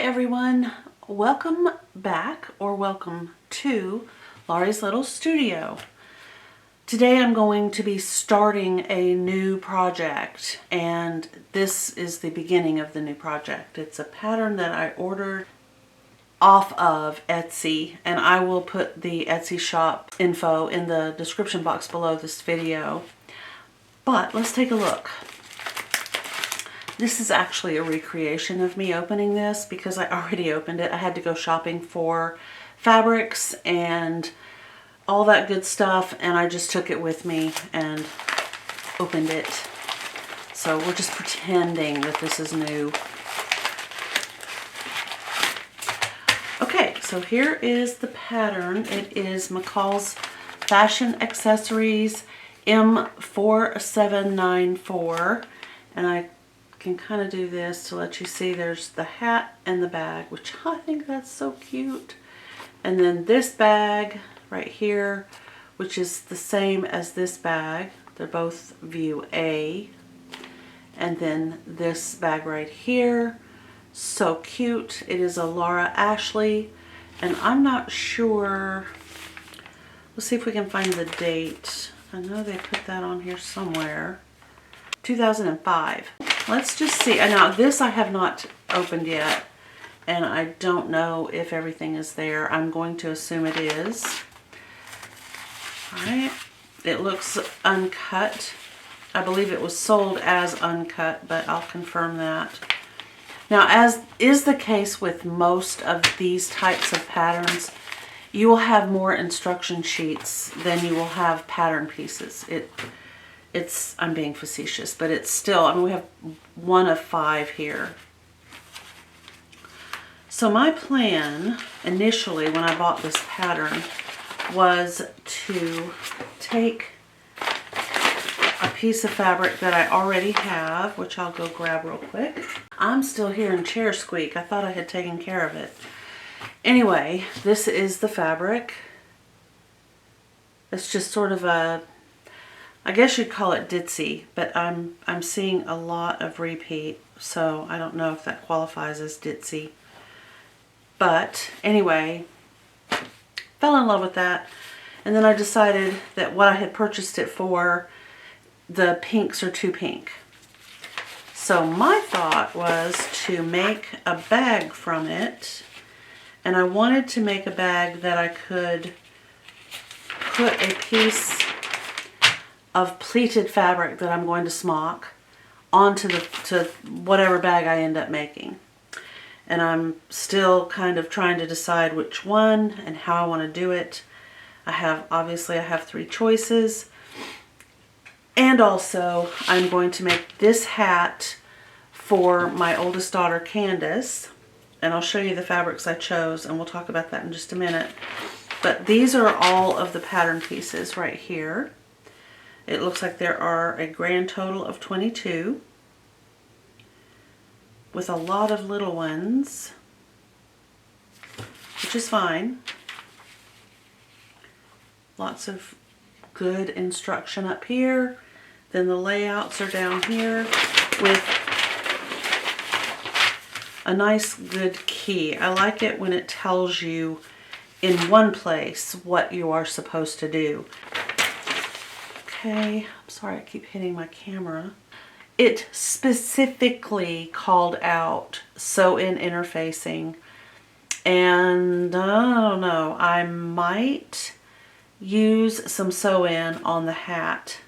everyone, welcome back or welcome to Laurie's Little Studio. Today I'm going to be starting a new project, and this is the beginning of the new project. It's a pattern that I ordered off of Etsy, and I will put the Etsy shop info in the description box below this video. But let's take a look. This is actually a recreation of me opening this because I already opened it. I had to go shopping for fabrics and all that good stuff, and I just took it with me and opened it. So we're just pretending that this is new. Okay, so here is the pattern. It is McCall's Fashion Accessories M4794, and I can kind of do this to let you see there's the hat and the bag, which I think that's so cute. And then this bag right here, which is the same as this bag. They're both view A. And then this bag right here, so cute. It is a Laura Ashley, and I'm not sure. Let's see if we can find the date. I know they put that on here somewhere. 2005. Let's just see. Now this I have not opened yet, and I don't know if everything is there. I'm going to assume it is. Alright, it looks uncut. I believe it was sold as uncut, but I'll confirm that. Now, as is the case with most of these types of patterns, you will have more instruction sheets than you will have pattern pieces. I'm being facetious, but it's still, I mean, we have one of 5 here. So my plan initially when I bought this pattern was to take a piece of fabric that I already have, which I'll go grab real quick. I'm still hearing chair squeak. I thought I had taken care of it. Anyway, this is the fabric. It's just sort of a, I guess you'd call it ditzy, but I'm seeing a lot of repeat, so I don't know if that qualifies as ditzy. But anyway, fell in love with that, and then I decided that what I had purchased it for, the pinks are too pink. So my thought was to make a bag from it, and I wanted to make a bag that I could put a piece of pleated fabric that I'm going to smock onto to whatever bag I end up making. And I'm still kind of trying to decide which one and how I want to do it. Obviously I have 3 choices. And also I'm going to make this hat for my oldest daughter Candice. And I'll show you the fabrics I chose, and we'll talk about that in just a minute. But these are all of the pattern pieces right here. It looks like there are a grand total of 22, with a lot of little ones, which is fine. Lots of good instruction up here. Then the layouts are down here with a nice good key. I like it when it tells you in one place what you are supposed to do. Okay, I'm sorry I keep hitting my camera. It specifically called out sew-in interfacing, and I don't know, I might use some sew-in on the hat,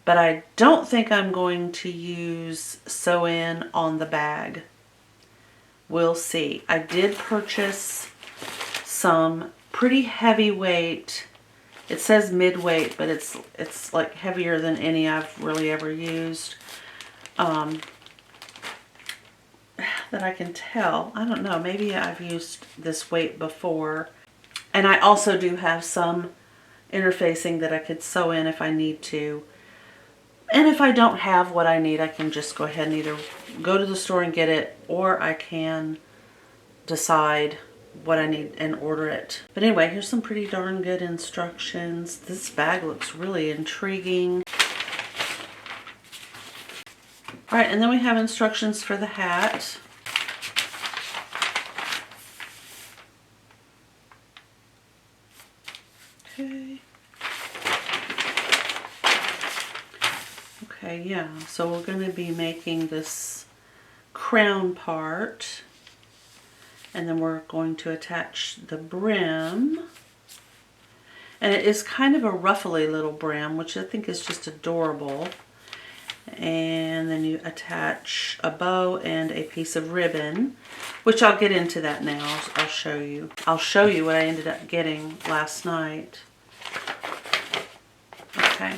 but I don't think I'm going to use sew-in on the bag. We'll see. I did purchase some pretty heavyweight, it says mid-weight, but it's like heavier than any I've really ever used, that I can tell. I don't know, maybe I've used this weight before. And I also do have some interfacing that I could sew in if I need to. And if I don't have what I need, I can just go ahead and either go to the store and get it, or I can decide what I need and order it. But anyway, here's some pretty darn good instructions. This bag looks really intriguing. All right, and then we have instructions for the hat. Okay, yeah, so we're going to be making this crown part, and then we're going to attach the brim. And it is kind of a ruffly little brim, which I think is just adorable. And then you attach a bow and a piece of ribbon, which I'll get into that now. I'll show you. I'll show you what I ended up getting last night. Okay.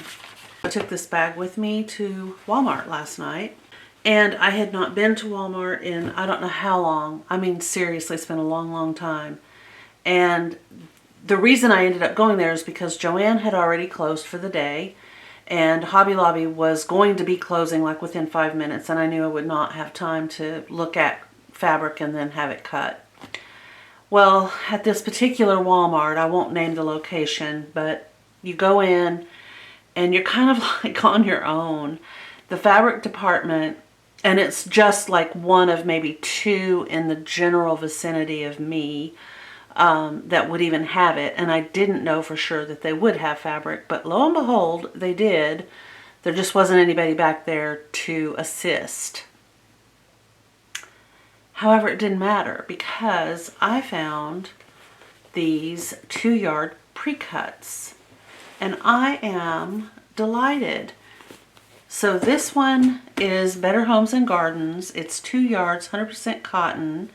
I took this bag with me to Walmart last night. And I had not been to Walmart in I don't know how long. I mean, seriously, it's been a long, long time. And the reason I ended up going there is because Joann had already closed for the day. And Hobby Lobby was going to be closing like within 5 minutes. And I knew I would not have time to look at fabric and then have it cut. Well, at this particular Walmart, I won't name the location, but you go in and you're kind of like on your own. The fabric department, and it's just like one of maybe two in the general vicinity of me that would even have it. And I didn't know for sure that they would have fabric, but lo and behold, they did. There just wasn't anybody back there to assist. However, it didn't matter because I found these 2-yard pre-cuts, and I am delighted. So this one is Better Homes and Gardens. It's 2 yards, 100% cotton.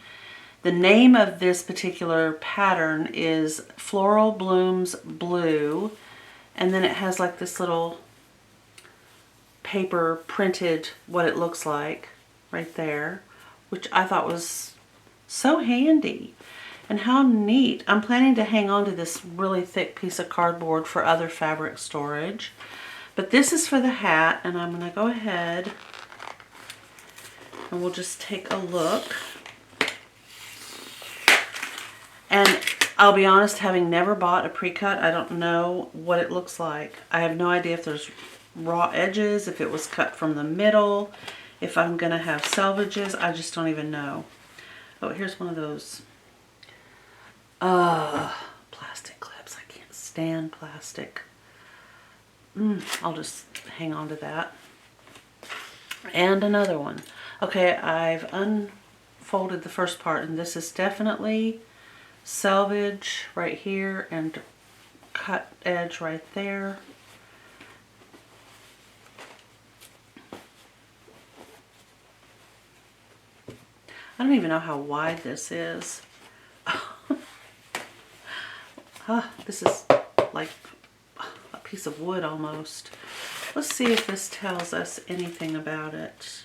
The name of this particular pattern is Floral Blooms Blue. And then it has like this little paper printed what it looks like right there, which I thought was so handy. And how neat. I'm planning to hang on to this really thick piece of cardboard for other fabric storage. But this is for the hat, and I'm going to go ahead and we'll just take a look. And I'll be honest, having never bought a pre-cut, I don't know what it looks like. I have no idea if there's raw edges, if it was cut from the middle, if I'm going to have selvages. I just don't even know. Oh, here's one of those plastic clips. I can't stand plastic. I'll just hang on to that. And another one. Okay, I've unfolded the first part, and this is definitely selvage right here and cut edge right there. I don't even know how wide this is. This is like a piece of wood almost. Let's see if this tells us anything about it.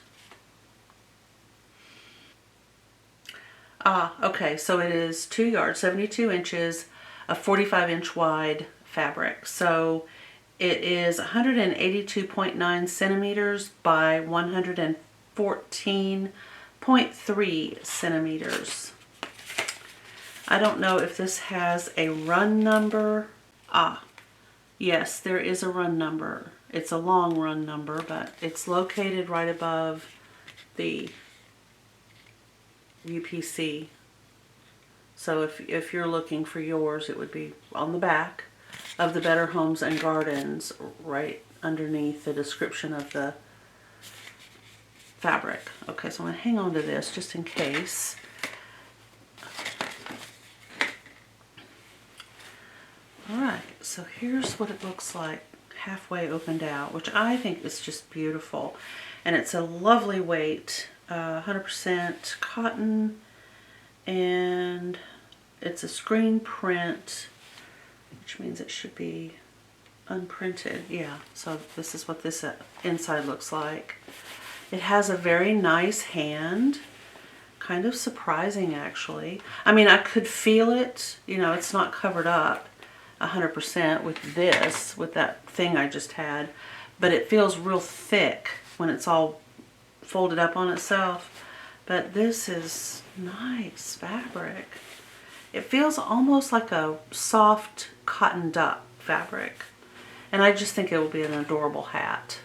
Okay, so it is 2 yards, 72 inches, a 45-inch wide fabric. So it is 182.9 centimeters by 114.3 centimeters. I don't know if this has a run number. Yes, there is a run number. It's a long run number, but it's located right above the UPC. So if you're looking for yours, it would be on the back of the Better Homes and Gardens, right underneath the description of the fabric. Okay, so I'm going to hang on to this just in case. Alright, so here's what it looks like halfway opened out, which I think is just beautiful. And it's a lovely weight, 100% cotton, and it's a screen print, which means it should be unprinted. Yeah, so this is what this inside looks like. It has a very nice hand, kind of surprising actually. I mean, I could feel it, you know, it's not covered up 100% with this, with that thing I just had, but it feels real thick when it's all folded up on itself. But this is nice fabric. It feels almost like a soft cottoned up fabric, and I just think it will be an adorable hat.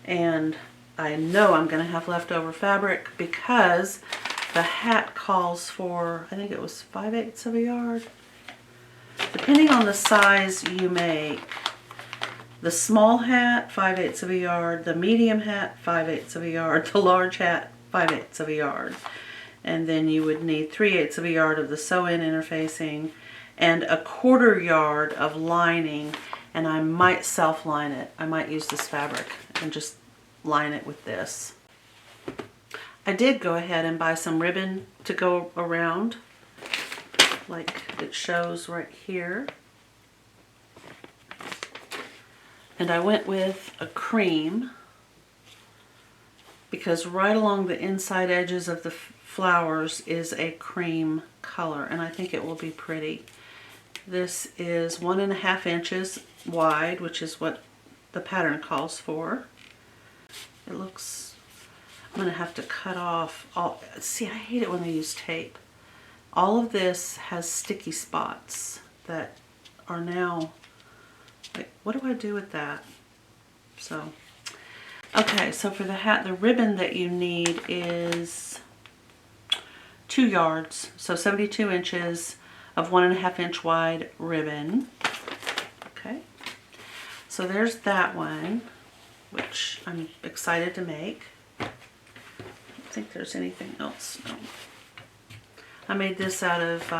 And I know I'm going to have leftover fabric because the hat calls for, I think it was 5/8 of a yard. Depending on the size you make, the small hat, 5/8 of a yard, the medium hat, 5/8 of a yard, the large hat, 5/8 of a yard. And then you would need 3/8 of a yard of the sew-in interfacing and a 1/4 yard of lining. And I might self-line it. I might use this fabric and just line it with this. I did go ahead and buy some ribbon to go around, like it shows right here. And I went with a cream because right along the inside edges of the flowers is a cream color, and I think it will be pretty. This is 1.5 inches wide, which is what the pattern calls for. It looks, I'm going to have to cut off all, see, I hate it when they use tape. All of this has sticky spots that are now, like, what do I do with that? So, okay, so for the hat, the ribbon that you need is 2 yards, so 72 inches of 1.5 inch wide ribbon. Okay, so there's that one, which I'm excited to make. I don't think there's anything else. No. I made this out of,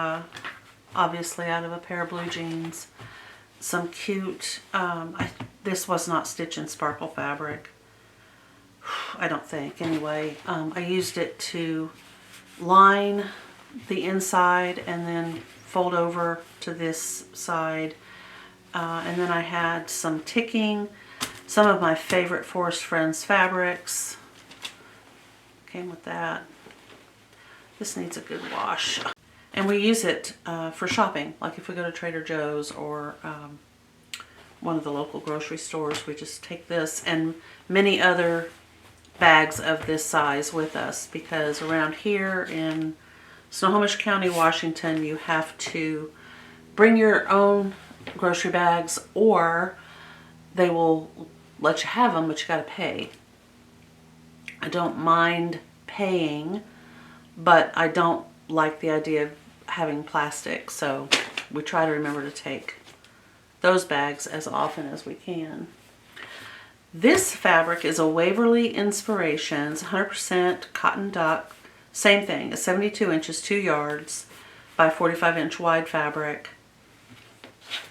obviously out of a pair of blue jeans. Some cute, this was not stitch and sparkle fabric, I don't think, anyway. I used it to line the inside and then fold over to this side. And then I had some ticking, some of my favorite Forest Friends fabrics. Came with that. This needs a good wash. And we use it for shopping, like if we go to Trader Joe's or one of the local grocery stores, we just take this and many other bags of this size with us, because around here in Snohomish County, Washington, you have to bring your own grocery bags or they will let you have them, but you gotta pay. I don't mind paying, but I don't like the idea of having plastic, so we try to remember to take those bags as often as we can. This fabric is a Waverly Inspirations 100% cotton duck. Same thing, a 72 inches, 2 yards by 45 inch wide fabric.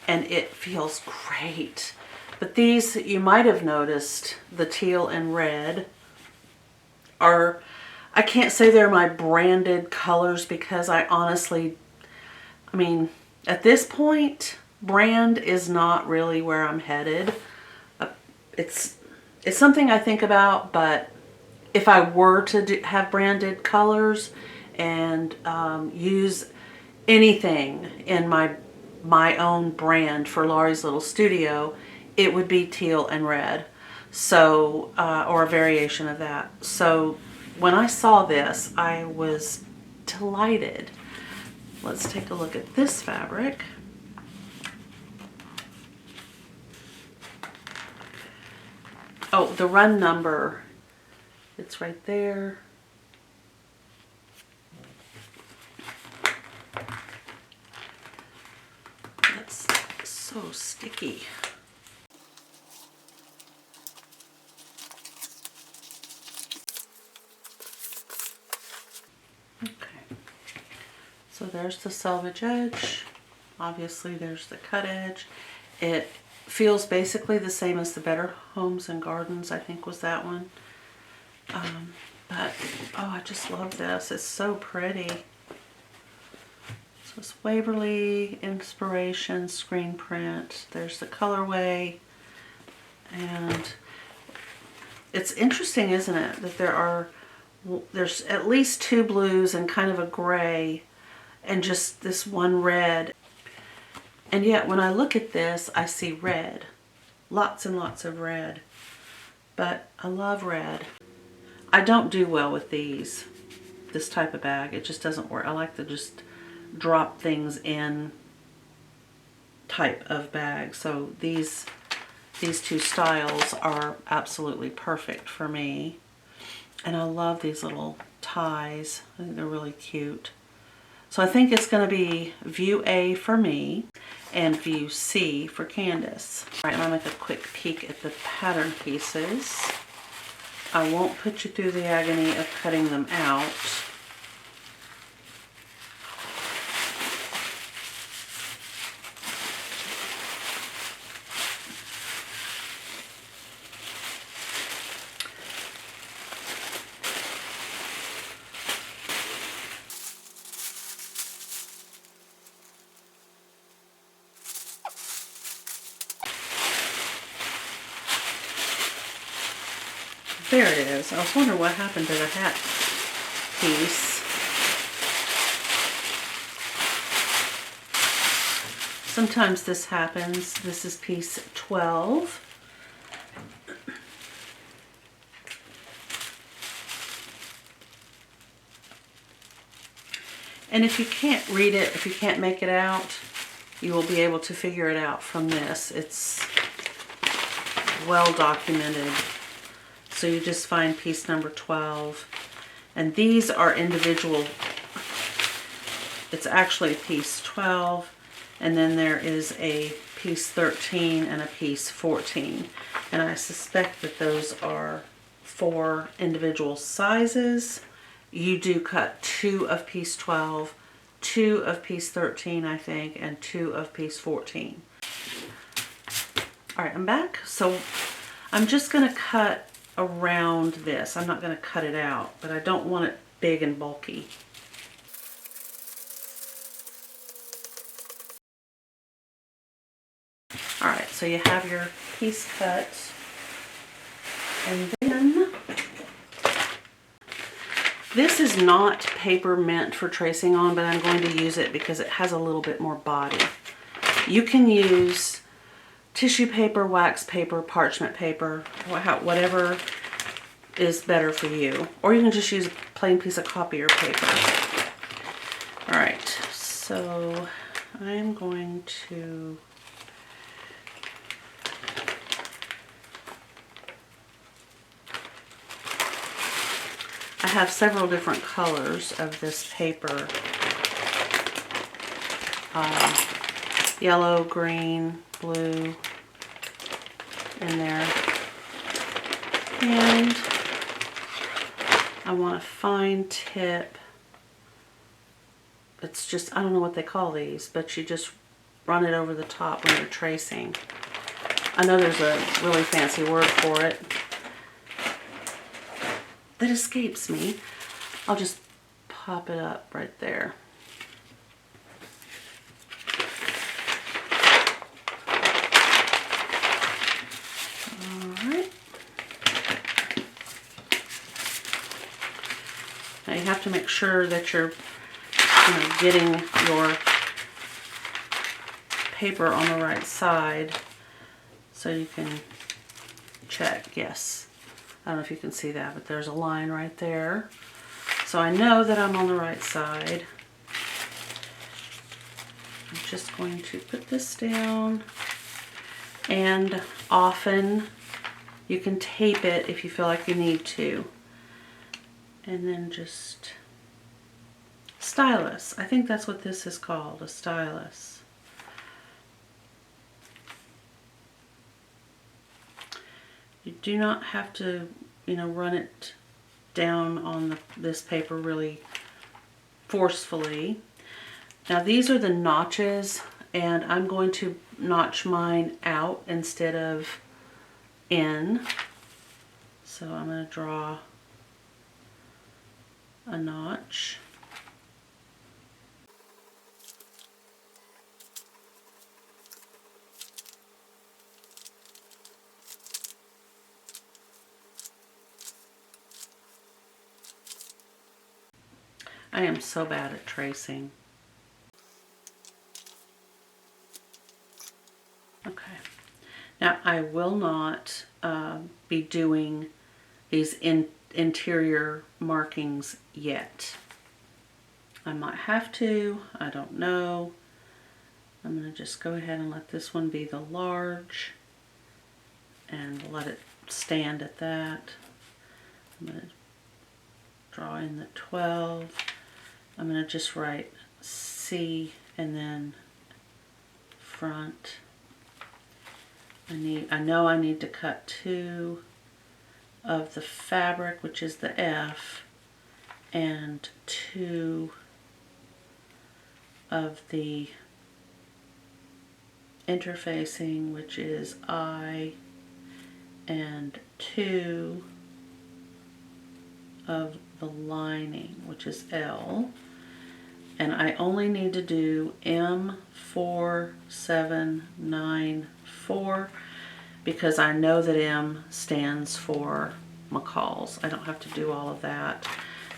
And it feels great. But these, you might have noticed, the teal and red are, I can't say they're my branded colors because I honestly, I mean, at this point, brand is not really where I'm headed. It's something I think about, but if I were to have branded colors and use anything in my own brand for Laurie's Little Studio, it would be teal and red, so or a variation of that. So when I saw this, I was delighted. Let's take a look at this fabric. Oh, the run number, it's right there. That's so sticky. Okay, so there's the selvage edge. Obviously there's the cut edge. It feels basically the same as the Better Homes and Gardens, I think was that one. But, oh, I just love this. It's so pretty. So it's Waverly Inspiration screen print. There's the colorway. And it's interesting, isn't it, that there's at least 2 blues and kind of a gray and just this one red. And yet when I look at this, I see red. Lots and lots of red. But I love red. I don't do well with this type of bag. It just doesn't work. I like to just drop things in type of bag. So these 2 styles are absolutely perfect for me. And I love these little ties. I think they're really cute. So I think it's going to be view A for me. and view C for Candice. All right, I'm gonna make a quick peek at the pattern pieces. I won't put you through the agony of cutting them out. There it is. I was wondering what happened to the hat piece. Sometimes this happens. This is piece 12. And if you can't read it, if you can't make it out, you will be able to figure it out from this. It's well documented. So you just find piece number 12. And these are individual. It's actually piece 12. And then there is a piece 13 and a piece 14. And I suspect that those are for individual sizes. You do cut 2 of piece 12, 2 of piece 13, I think, and 2 of piece 14. All right, I'm back. So I'm just going to cut around this. I'm not going to cut it out, but I don't want it big and bulky. All right, so you have your piece cut, and then this is not paper meant for tracing on, but I'm going to use it because it has a little bit more body. You can use tissue paper, wax paper, parchment paper, whatever is better for you. Or you can just use a plain piece of copier paper. All right, so I'm going to I have several different colors of this paper. Yellow, green, blue in there. And I want a fine tip. It's just, I don't know what they call these, but you just run it over the top when you're tracing. I know there's a really fancy word for it that escapes me. I'll just pop it up right there. Alright. Now you have to make sure that you're getting your paper on the right side so you can check. Yes. I don't know if you can see that, but there's a line right there. So I know that I'm on the right side. I'm just going to put this down, and often you can tape it if you feel like you need to. And then just stylus. I think that's what this is called, a stylus. You do not have to, run it down on this paper really forcefully. Now these are the notches, and I'm going to notch mine out instead of in. So I'm going to draw a notch. I am so bad at tracing. Okay. Now I will not be doing these interior markings yet. I might have to, I don't know. I'm going to just go ahead and let this one be the large and let it stand at that. I'm going to draw in the 12. I'm going to just write C and then front. I know I need to cut 2 of the fabric, which is the F, and 2 of the interfacing, which is I, and 2 of the lining, which is L. And I only need to do M4794 because I know that M stands for McCall's. I don't have to do all of that.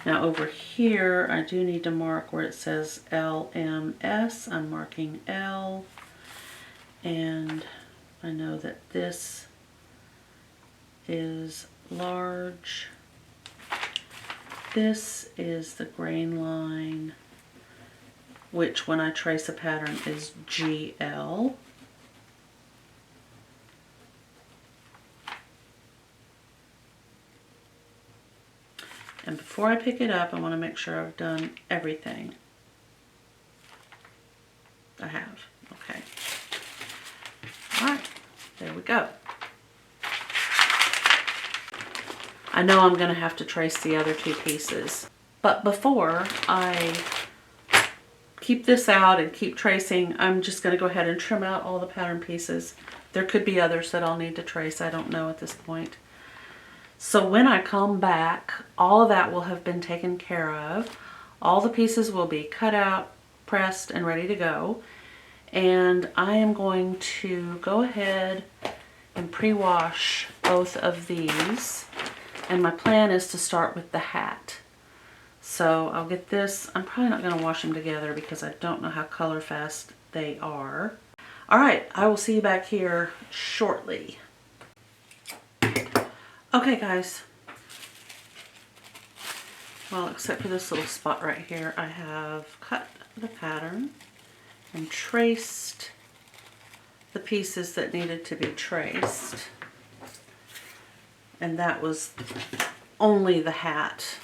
Now over here, I do need to mark where it says LMS. I'm marking L. And I know that this is large. This is the grain line, which when I trace a pattern is GL. And before I pick it up, I want to make sure I've done everything. I have. Okay. All right. There we go. I know I'm going to have to trace the other 2 pieces. But before I keep this out and keep tracing, I'm just going to go ahead and trim out all the pattern pieces. There could be others that I'll need to trace. I don't know at this point. So when I come back, all of that will have been taken care of. All the pieces will be cut out, pressed, and ready to go. And I am going to go ahead and pre-wash both of these. And my plan is to start with the hat. So I'll get this. I'm probably not going to wash them together because I don't know how color fast they are. All right, I will see you back here shortly. Okay guys, well, except for this little spot right here, I have cut the pattern and traced the pieces that needed to be traced, and that was only the hat.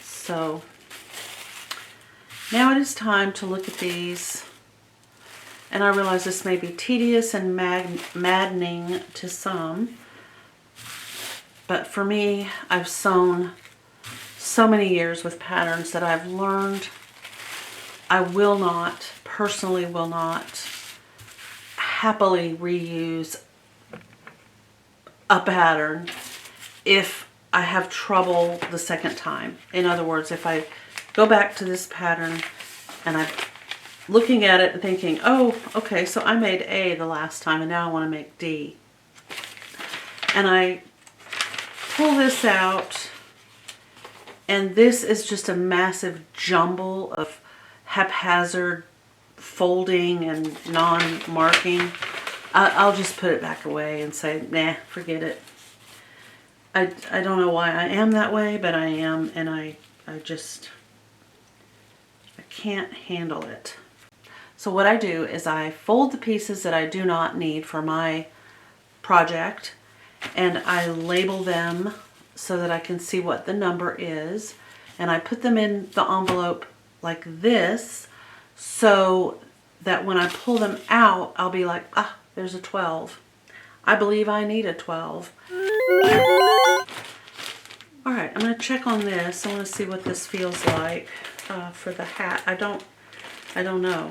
So now it is time to look at these, and I realize this may be tedious and maddening to some. But for me, I've sewn so many years with patterns that I've learned I will not, personally will not, happily reuse a pattern if I have trouble the second time. In other words, if I go back to this pattern and I'm looking at it and thinking, oh, okay, so I made A the last time and now I want to make D. And I pull this out, and this is just a massive jumble of haphazard folding and non-marking. I'll just put it back away and say, nah, forget it. I don't know why I am that way, but I am, and I can't handle it. So what I do is I fold the pieces that I do not need for my project, and I label them so that I can see what the number is, and I put them in the envelope like this so that when I pull them out, I'll be like, ah, there's a 12. I believe I need a 12. All right, I'm going to check on this. I want to see what this feels like for the hat. I don't know.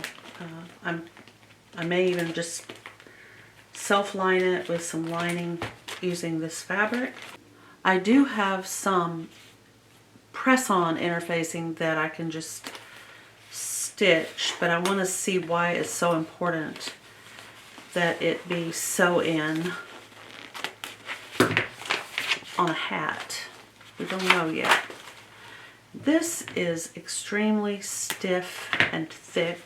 I may even just self-line it with some lining using this fabric. I do have some press-on interfacing that I can just stitch, but I want to see why it's so important that it be sew-in on a hat. We don't know yet. This is extremely stiff and thick,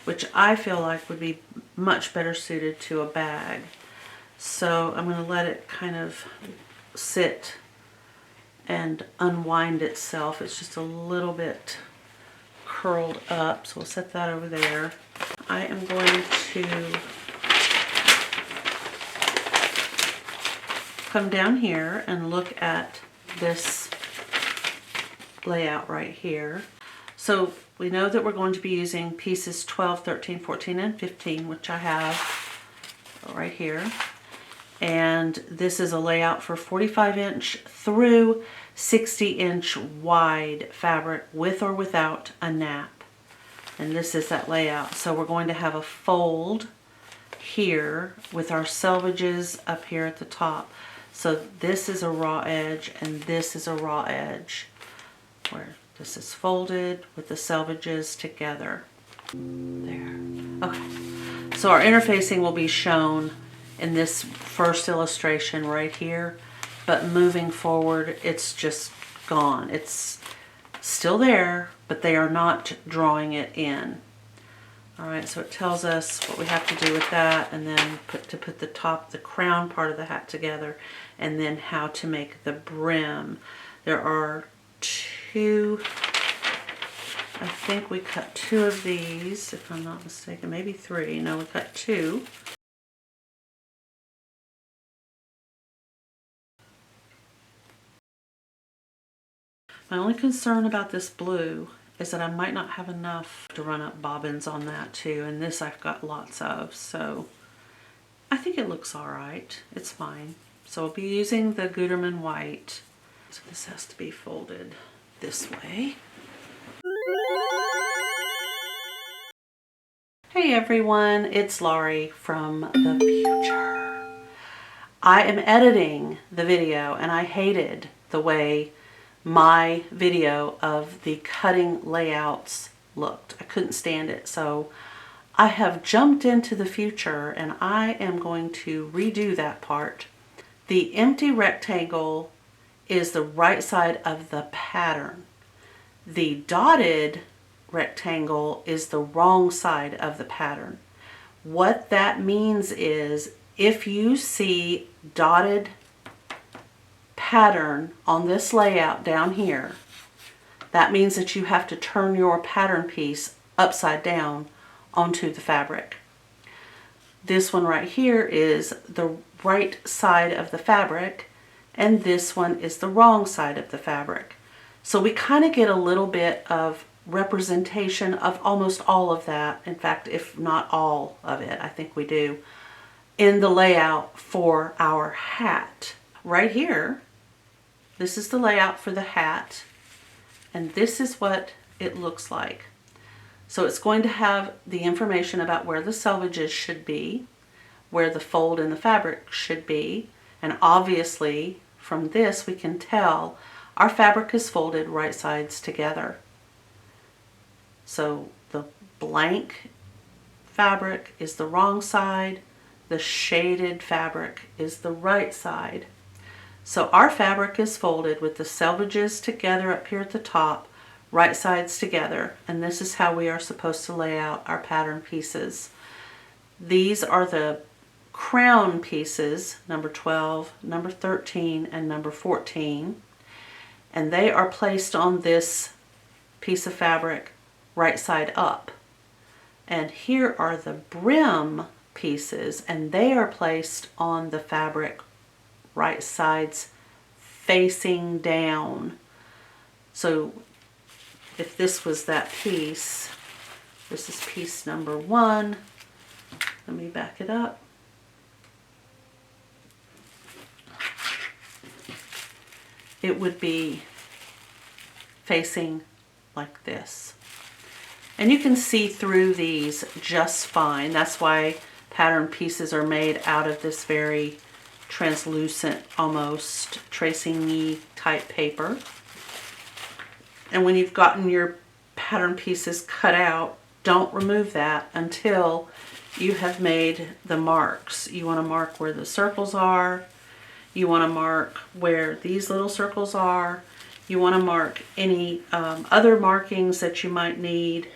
which I feel like would be much better suited to a bag. So I'm going to let it kind of sit and unwind itself. It's just a little bit curled up, so we'll set that over there. I am going to come down here and look at this layout right here. So we know that we're going to be using pieces 12, 13, 14, and 15, which I have right here. And this is a layout for 45-inch through 60-inch wide fabric with or without a nap. And this is that layout. So we're going to have a fold here with our selvages up here at the top. So this is a raw edge and this is a raw edge, where this is folded with the selvages together. There. Okay. So our interfacing will be shown in this first illustration right here, but moving forward, it's just gone. It's still there, but they are not drawing it in. All right, so it tells us what we have to do with that, and then put the crown part of the hat together, and then how to make the brim. There are two, I think we cut 2 of these, if I'm not mistaken, maybe 3. No, we cut 2. My only concern about this blue is that I might not have enough to run up bobbins on that too, and this I've got lots of, so I think it looks all right. It's fine. So we'll be using the Gutermann white. So this has to be folded this way. Hey everyone, it's Laurie from the future. I am editing the video and I hated the way my video of the cutting layouts looked. I couldn't stand it. So I have jumped into the future and I am going to redo that part. The empty rectangle is the right side of the pattern. The dotted rectangle is the wrong side of the pattern. What that means is if you see dotted pattern on this layout down here, that means that you have to turn your pattern piece upside down onto the fabric. This one right here is the right side of the fabric, and this one is the wrong side of the fabric. So we kind of get a little bit of representation of almost all of that. In fact, if not all of it, I think we do, in the layout for our hat. Right here, this is the layout for the hat, and this is what it looks like. So it's going to have the information about where the selvages should be, where the fold in the fabric should be, and obviously from this we can tell our fabric is folded right sides together. So the blank fabric is the wrong side, the shaded fabric is the right side. So our fabric is folded with the selvages together up here at the top, right sides together, and this is how we are supposed to lay out our pattern pieces. These are the crown pieces, number 12, number 13, and number 14, and they are placed on this piece of fabric right side up. And here are the brim pieces, and they are placed on the fabric right sides facing down. So if this was that piece, this is piece number 1. Let me back it up. It would be facing like this. And you can see through these just fine. That's why pattern pieces are made out of this very translucent, almost tracing-y type paper. And when you've gotten your pattern pieces cut out, don't remove that until you have made the marks. You want to mark where the circles are. You want to mark where these little circles are. You want to mark any other markings that you might need.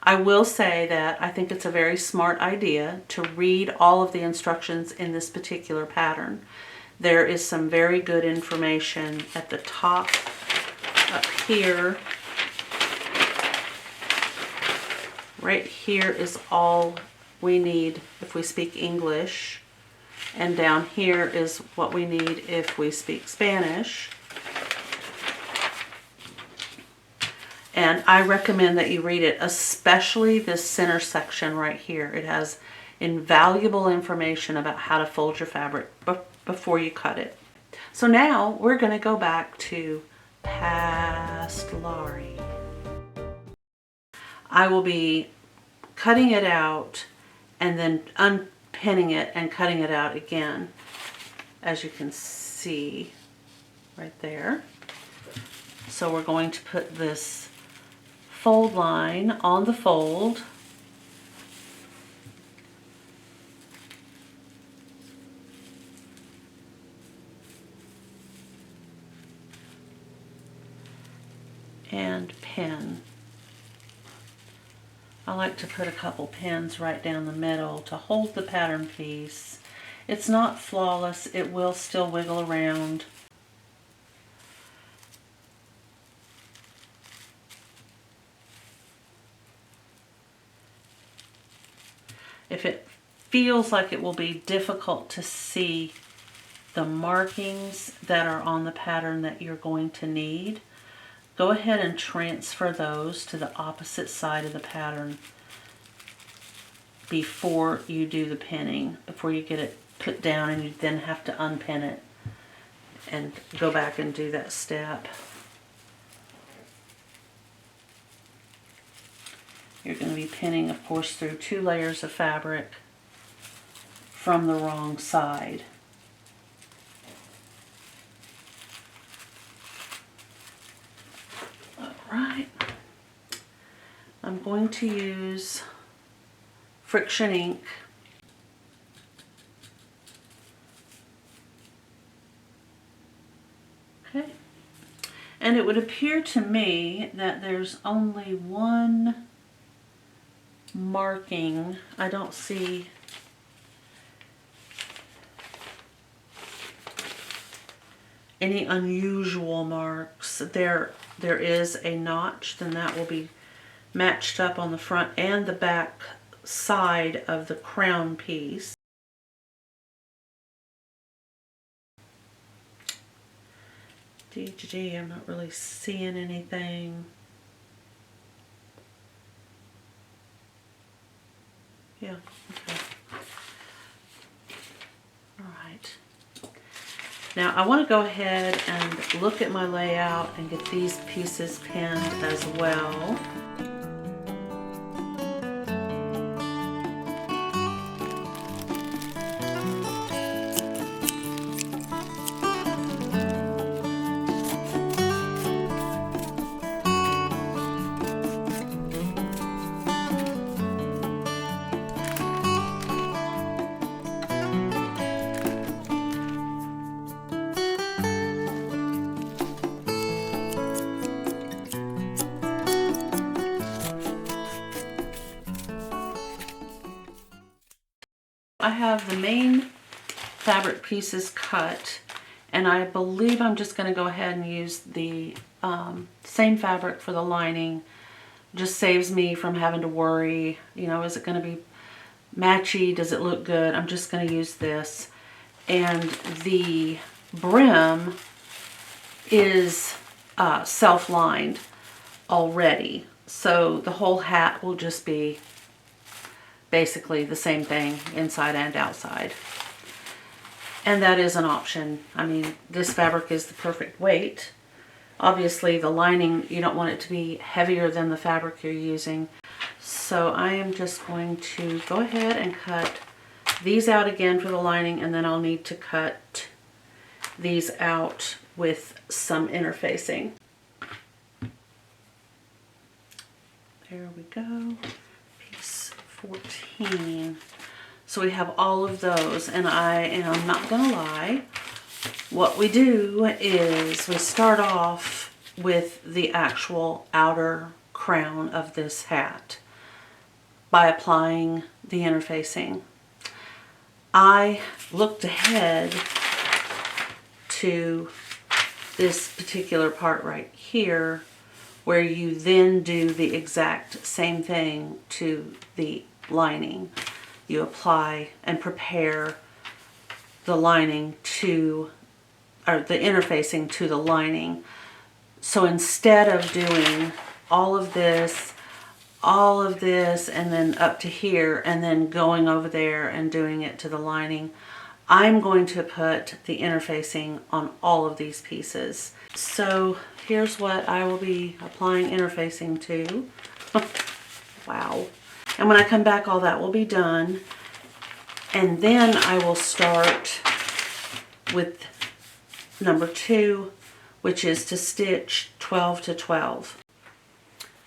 I will say that I think it's a very smart idea to read all of the instructions in this particular pattern. There is some very good information at the top up here. Right here is all we need if we speak English, and down here is what we need if we speak Spanish. And I recommend that you read it, especially this center section right here. It has invaluable information about how to fold your fabric before you cut it. So now we're going to go back to past Laurie. I will be cutting it out and then unpinning it and cutting it out again, as you can see right there. So we're going to put this fold line on the fold. And pin. I like to put a couple pins right down the middle to hold the pattern piece. It's not flawless, it will still wiggle around. If it feels like it will be difficult to see the markings that are on the pattern that you're going to need, go ahead and transfer those to the opposite side of the pattern before you do the pinning, before you get it put down and you then have to unpin it and go back and do that step. You're going to be pinning, of course, through 2 layers of fabric from the wrong side. Right, I'm going to use friction ink. Okay, and it would appear to me that there's only one marking. I don't see any unusual marks. There is a notch, then that will be matched up on the front and the back side of the crown piece. I'm not really seeing anything. Yeah, okay. All right. Now I want to go ahead and look at my layout and get these pieces pinned as well. I have the main fabric pieces cut, and I believe I'm just going to go ahead and use the same fabric for the lining. Just saves me from having to worry, you know, is it going to be matchy? Does it look good? I'm just going to use this. And the brim is self-lined already, so the whole hat will just be basically the same thing inside and outside. And that is an option. I mean, this fabric is the perfect weight. Obviously the lining, you don't want it to be heavier than the fabric you're using. So I am just going to go ahead and cut these out again for the lining, and then I'll need to cut these out with some interfacing. There we go. 14. So we have all of those, and I am not gonna lie, what we do is we start off with the actual outer crown of this hat by applying the interfacing. I looked ahead to this particular part right here, where you then do the exact same thing to the lining. You apply and prepare the lining to, or the interfacing to the lining. So instead of doing all of this, and then up to here, and then going over there and doing it to the lining. I'm going to put the interfacing on all of these pieces. So here's what I will be applying interfacing to. Wow. And when I come back, all that will be done. And then I will start with number 2, which is to stitch 12 to 12.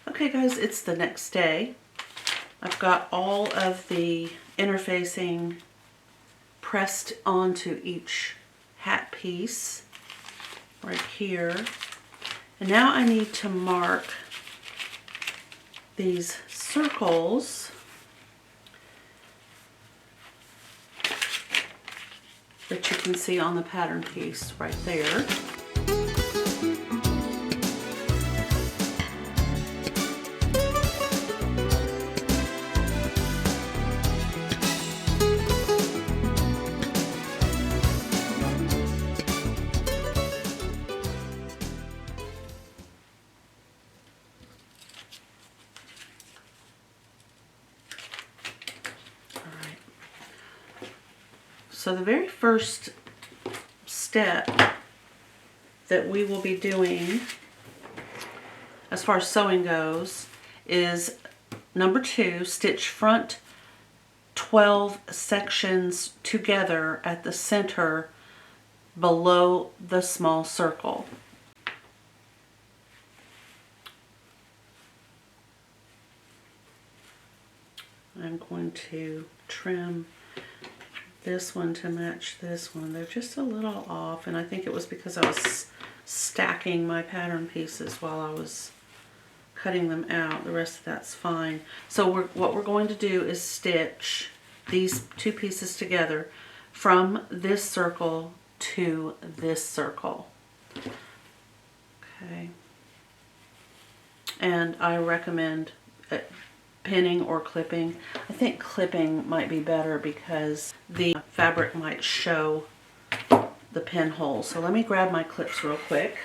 Okay guys, it's the next day. I've got all of the interfacing pressed onto each hat piece right here. And now I need to mark these circles that you can see on the pattern piece right there. So the very first step that we will be doing as far as sewing goes is number 2, stitch front 12 sections together at the center below the small circle. I'm going to trim this one to match this one. They're just a little off, and I think it was because I was stacking my pattern pieces while I was cutting them out. The rest of that's fine. So what we're going to do is stitch these 2 pieces together from this circle to this circle. Okay. And I recommend pinning or clipping. I think clipping might be better because the fabric might show the pinhole. So let me grab my clips real quick.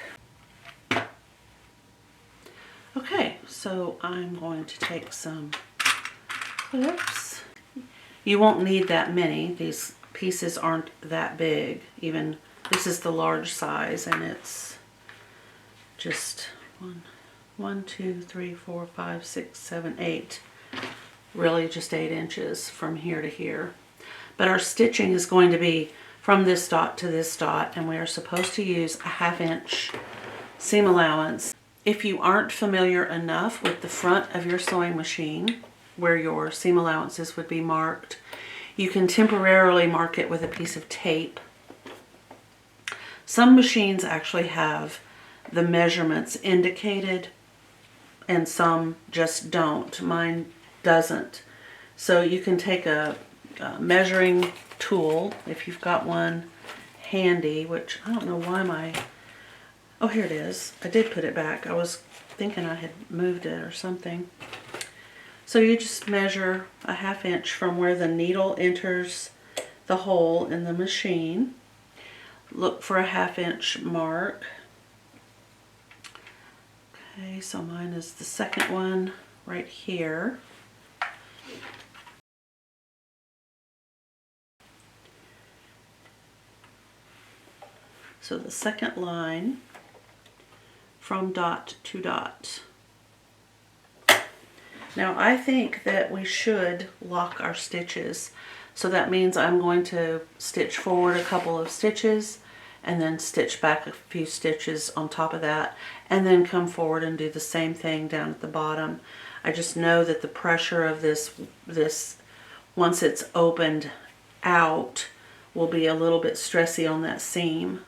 Okay, so I'm going to take some clips. You won't need that many. These pieces aren't that big. Even this is the large size, and it's just 1, 2, 3, 4, 5, 6, 7, 8. Really just 8 inches from here to here. But our stitching is going to be from this dot to this dot, and we are supposed to use a 1/2 inch seam allowance. If you aren't familiar enough with the front of your sewing machine, where your seam allowances would be marked, you can temporarily mark it with a piece of tape. Some machines actually have the measurements indicated, and some just don't. Mine doesn't. So you can take a measuring tool, if you've got one handy, which I don't know why oh, here it is. I did put it back. I was thinking I had moved it or something. So you just measure a 1/2 inch from where the needle enters the hole in the machine. Look for a 1/2 inch mark. Okay, so mine is the second one right here. So the second line from dot to dot. Now I think that we should lock our stitches. So that means I'm going to stitch forward a couple of stitches and then stitch back a few stitches on top of that, and then come forward and do the same thing down at the bottom. I just know that the pressure of this once it's opened out will be a little bit stressy on that seam.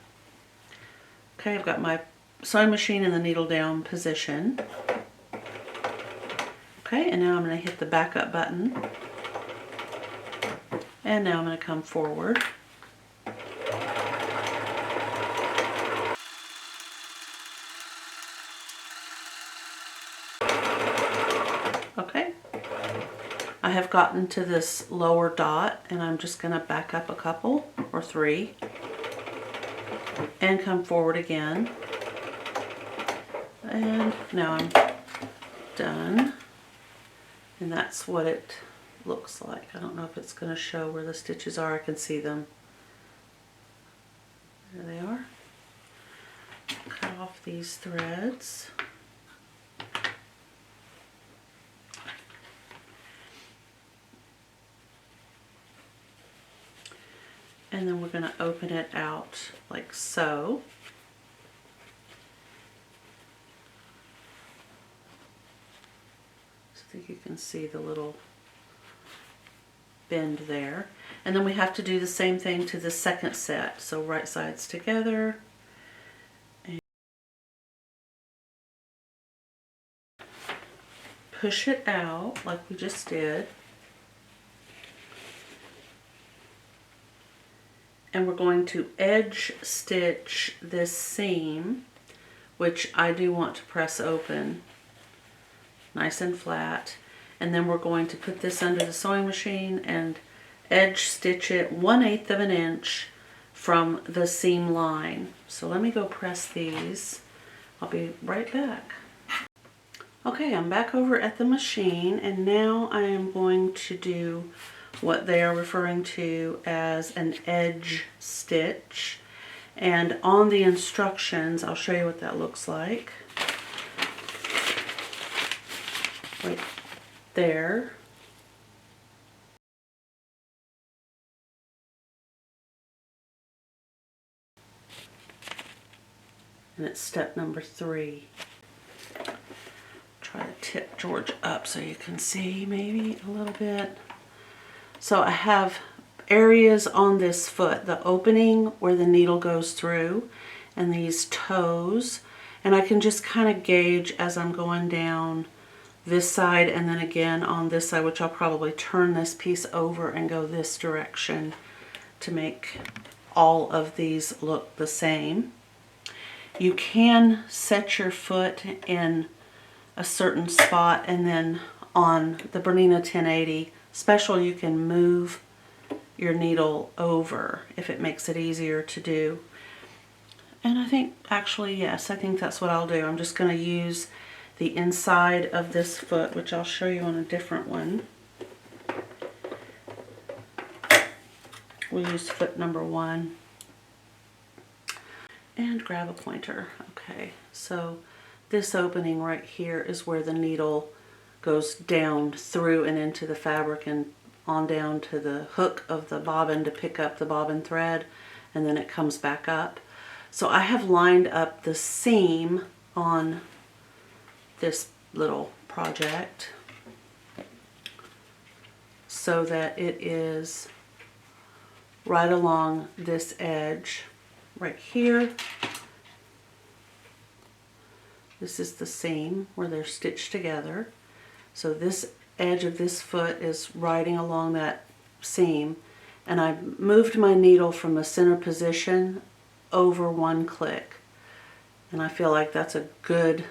Okay, I've got my sewing machine in the needle down position. Okay, and now I'm going to hit the backup button. And now I'm going to come forward. Okay, I have gotten to this lower dot, and I'm just going to back up a couple or 3 and come forward again. And now I'm done. And that's what it looks like. I don't know if it's going to show where the stitches are. I can see them. There they are. Cut off these threads. And then we're going to open it out like so. So I think you can see the little bend there. And then we have to do the same thing to the second set. So right sides together. And push it out like we just did. And we're going to edge stitch this seam, which I do want to press open nice and flat. And then we're going to put this under the sewing machine and edge stitch it 1/8 of an inch from the seam line. So let me go press these. I'll be right back. Okay, I'm back over at the machine, and now I am going to do what they are referring to as an edge stitch. And on the instructions, I'll show you what that looks like. Right there. And it's step number 3. Try to tip George up so you can see maybe a little bit. So I have areas on this foot, the opening where the needle goes through, and these toes, and I can just kind of gauge as I'm going down this side and then again on this side, which I'll probably turn this piece over and go this direction to make all of these look the same. You can set your foot in a certain spot, and then on the Bernina 1080 Special you can move your needle over if it makes it easier to do. And I think actually, yes, I think that's what I'll do. I'm just going to use the inside of this foot, which I'll show you on a different one. We'll use foot number 1 and grab a pointer. Okay, so this opening right here is where the needle goes down through and into the fabric and on down to the hook of the bobbin to pick up the bobbin thread, and then it comes back up. So I have lined up the seam on this little project so that it is right along this edge right here. This is the seam where they're stitched together. So this edge of this foot is riding along that seam, and I moved my needle from the center position over 1 click, and I feel like that's a good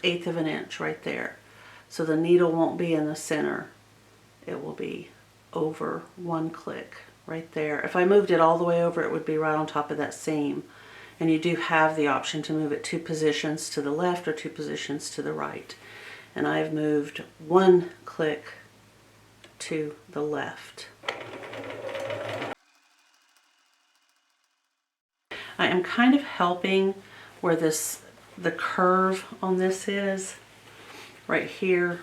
1/8 of an inch right there. So the needle won't be in the center, it will be over 1 click right there. If I moved it all the way over, it would be right on top of that seam, and you do have the option to move it 2 positions to the left or 2 positions to the right. And I've moved 1 click to the left. I am kind of helping where the curve on this is right here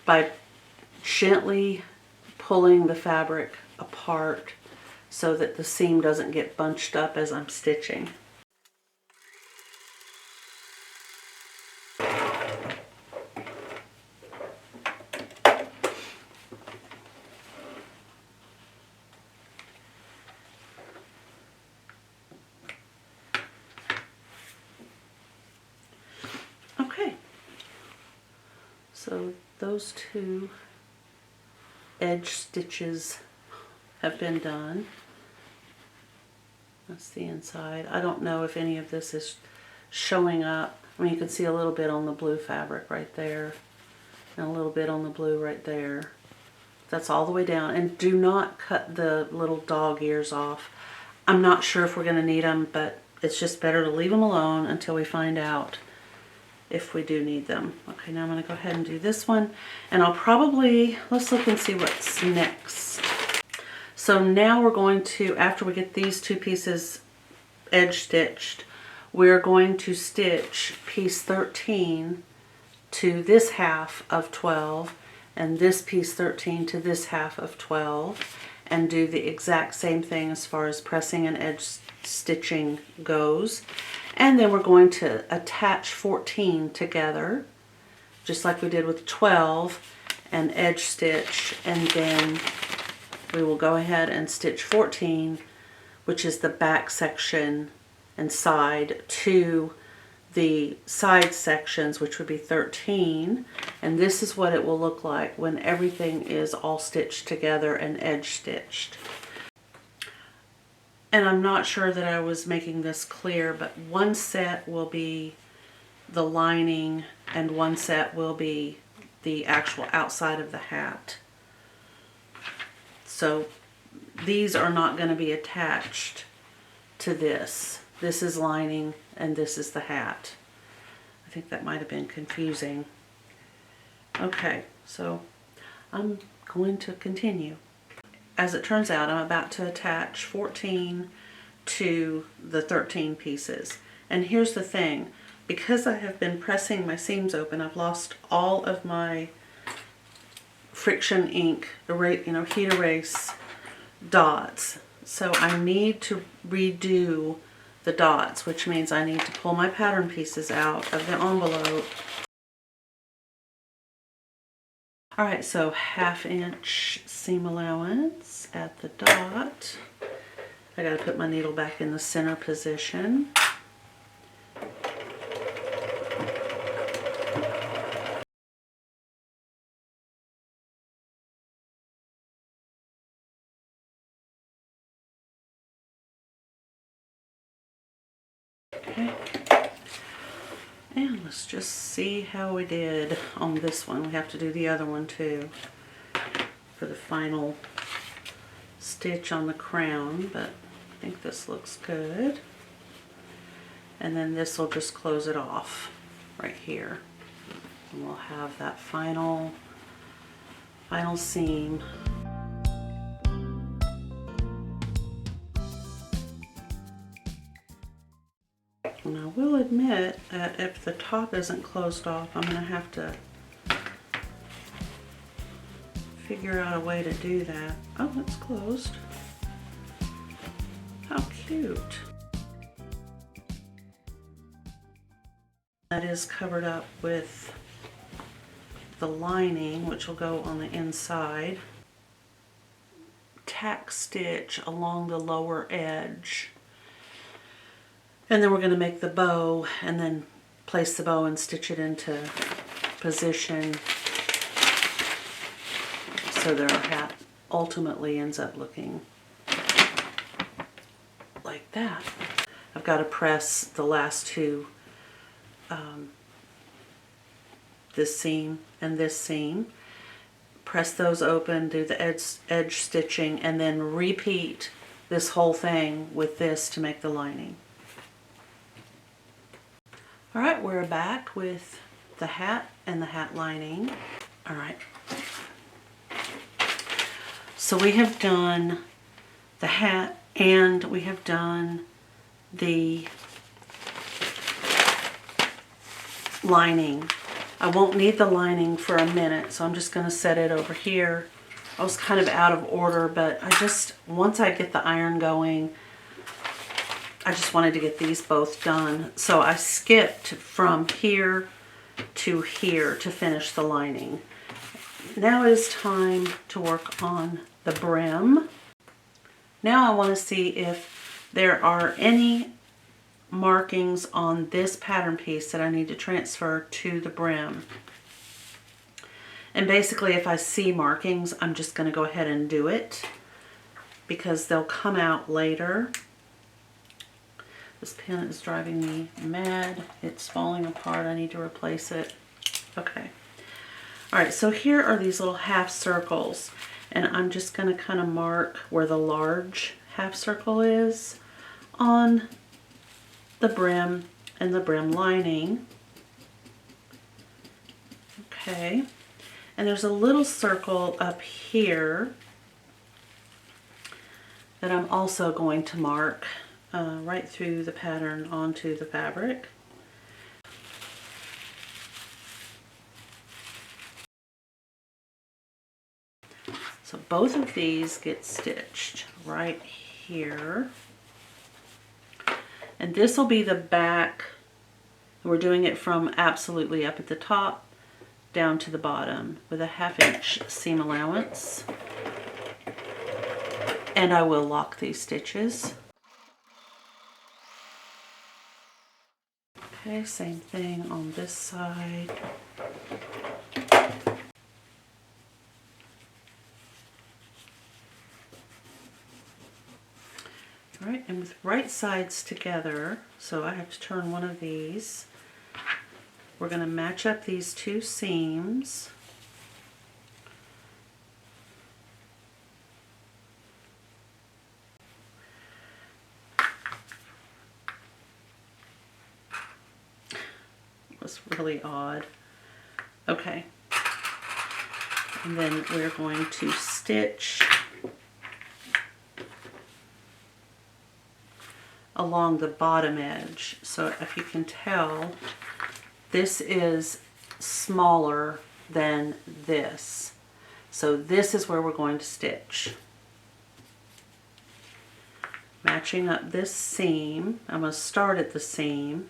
by gently pulling the fabric apart so that the seam doesn't get bunched up as I'm stitching. So those 2 edge stitches have been done. That's the inside. I don't know if any of this is showing up. I mean, you can see a little bit on the blue fabric right there, and a little bit on the blue right there. That's all the way down. And do not cut the little dog ears off. I'm not sure if we're going to need them, but it's just better to leave them alone until we find out if we do need them. Okay, now I'm going to go ahead and do this one, and I'll probably, let's look and see what's next. So now we're going to, after we get these two pieces edge stitched, we're going to stitch piece 13 to this half of 12 and this piece 13 to this half of 12, and do the exact same thing as far as pressing and edge stitching goes. And then we're going to attach 14 together, just like we did with 12, and edge stitch, and then we will go ahead and stitch 14, which is the back section and side, to the side sections, which would be 13. And this is what it will look like when everything is all stitched together and edge stitched. And I'm not sure that I was making this clear, but one set will be the lining and one set will be the actual outside of the hat. So these are not going to be attached to this. This is lining and this is the hat. I think that might have been confusing. Okay, so I'm going to continue. As it turns out, I'm about to attach 14 to the 13 pieces. And here's the thing, because I have been pressing my seams open, I've lost all of my friction ink, heat erase dots. So I need to redo the dots, which means I need to pull my pattern pieces out of the envelope. Alright, so 1/2 inch seam allowance at the dot. I gotta put my needle back in the center position. Okay. And let's just see how we did on this one. We have to do the other one too for the final stitch on the crown, but I think this looks good. And then this will just close it off right here. And we'll have that final seam. And I will admit that if the top isn't closed off, I'm going to have to figure out a way to do that. Oh, it's closed. How cute. That is covered up with the lining, which will go on the inside. Tack stitch along the lower edge. And then we're going to make the bow and then place the bow and stitch it into position so that our hat ultimately ends up looking like that. I've got to press the last two, this seam and this seam. Press those open, do the edge stitching, and then repeat this whole thing with this to make the lining. Alright, we're back with the hat and the hat lining. Alright, so we have done the hat and we have done the lining. I won't need the lining for a minute, so I'm just going to set it over here. I was kind of out of order, but once I get the iron going, I just wanted to get these both done. So I skipped from here to here to finish the lining. Now it is time to work on the brim. Now I want to see if there are any markings on this pattern piece that I need to transfer to the brim. And basically if I see markings, I'm just going to go ahead and do it because they'll come out later. This pen is driving me mad. It's falling apart. I need to replace it. Okay. Alright, so here are these little half circles. And I'm just going to kind of mark where the large half circle is on the brim and the brim lining. Okay, and there's a little circle up here that I'm also going to mark right through the pattern onto the fabric. So both of these get stitched right here. And this will be the back. We're doing it from absolutely up at the top down to the bottom with a 1/2 inch seam allowance. And I will lock these stitches. Okay, same thing on this side. All right, and with right sides together, so I have to turn one of these. We're going to match up these two seams. It was really odd. Okay. And then we're going to stitch along the bottom edge. So if you can tell, this is smaller than this. So this is where we're going to stitch. Matching up this seam, I'm going to start at the seam.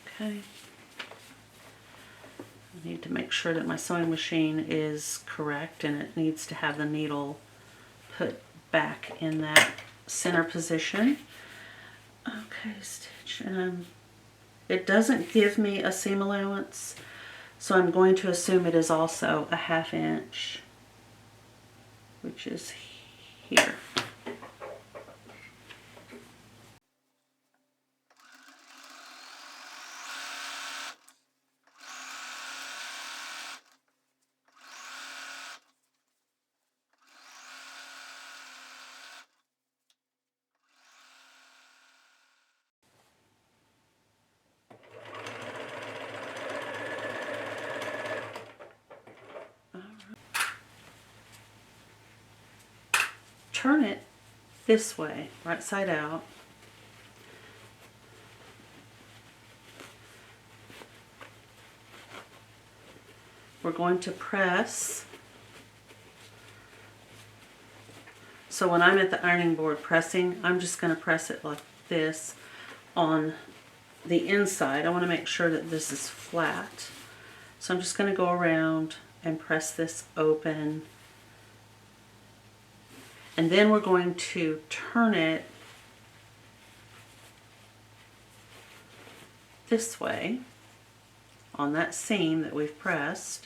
Okay. I need to make sure that my sewing machine is correct, and it needs to have the needle put back in that center position. Okay, stitch, and it doesn't give me a seam allowance, so I'm going to assume it is also a 1/2 inch, which is here. Turn it this way, right side out. We're going to press. So when I'm at the ironing board pressing, I'm just going to press it like this on the inside. I want to make sure that this is flat. So I'm just going to go around and press this open. And then we're going to turn it this way on that seam that we've pressed.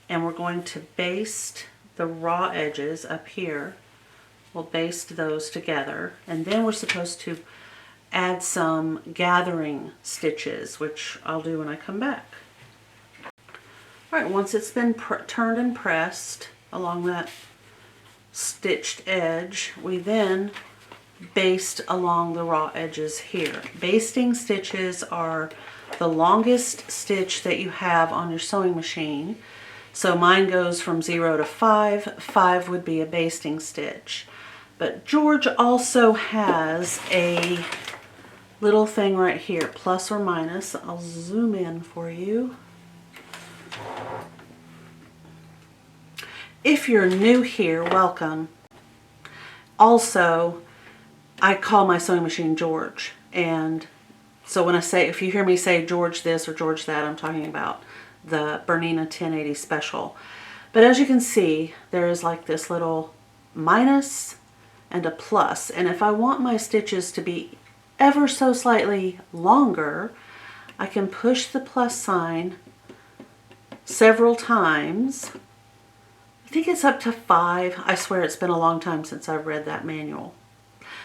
And we're going to baste the raw edges up here. We'll baste those together. And then we're supposed to add some gathering stitches, which I'll do when I come back. All right, once it's been turned and pressed along that stitched edge, we then baste along the raw edges here. Basting stitches are the longest stitch that you have on your sewing machine. So mine goes from 0 to 5. 5 would be a basting stitch. But George also has a little thing right here, plus or minus. I'll zoom in for you. If you're new here, welcome. Also, I call my sewing machine George, and so when I say, if you hear me say George this or George that, I'm talking about the Bernina 1080 special. But as you can see, there is like this little minus and a plus, and if I want my stitches to be ever so slightly longer, I can push the plus sign several times. I think it's up to 5. I swear it's been a long time since I've read that manual.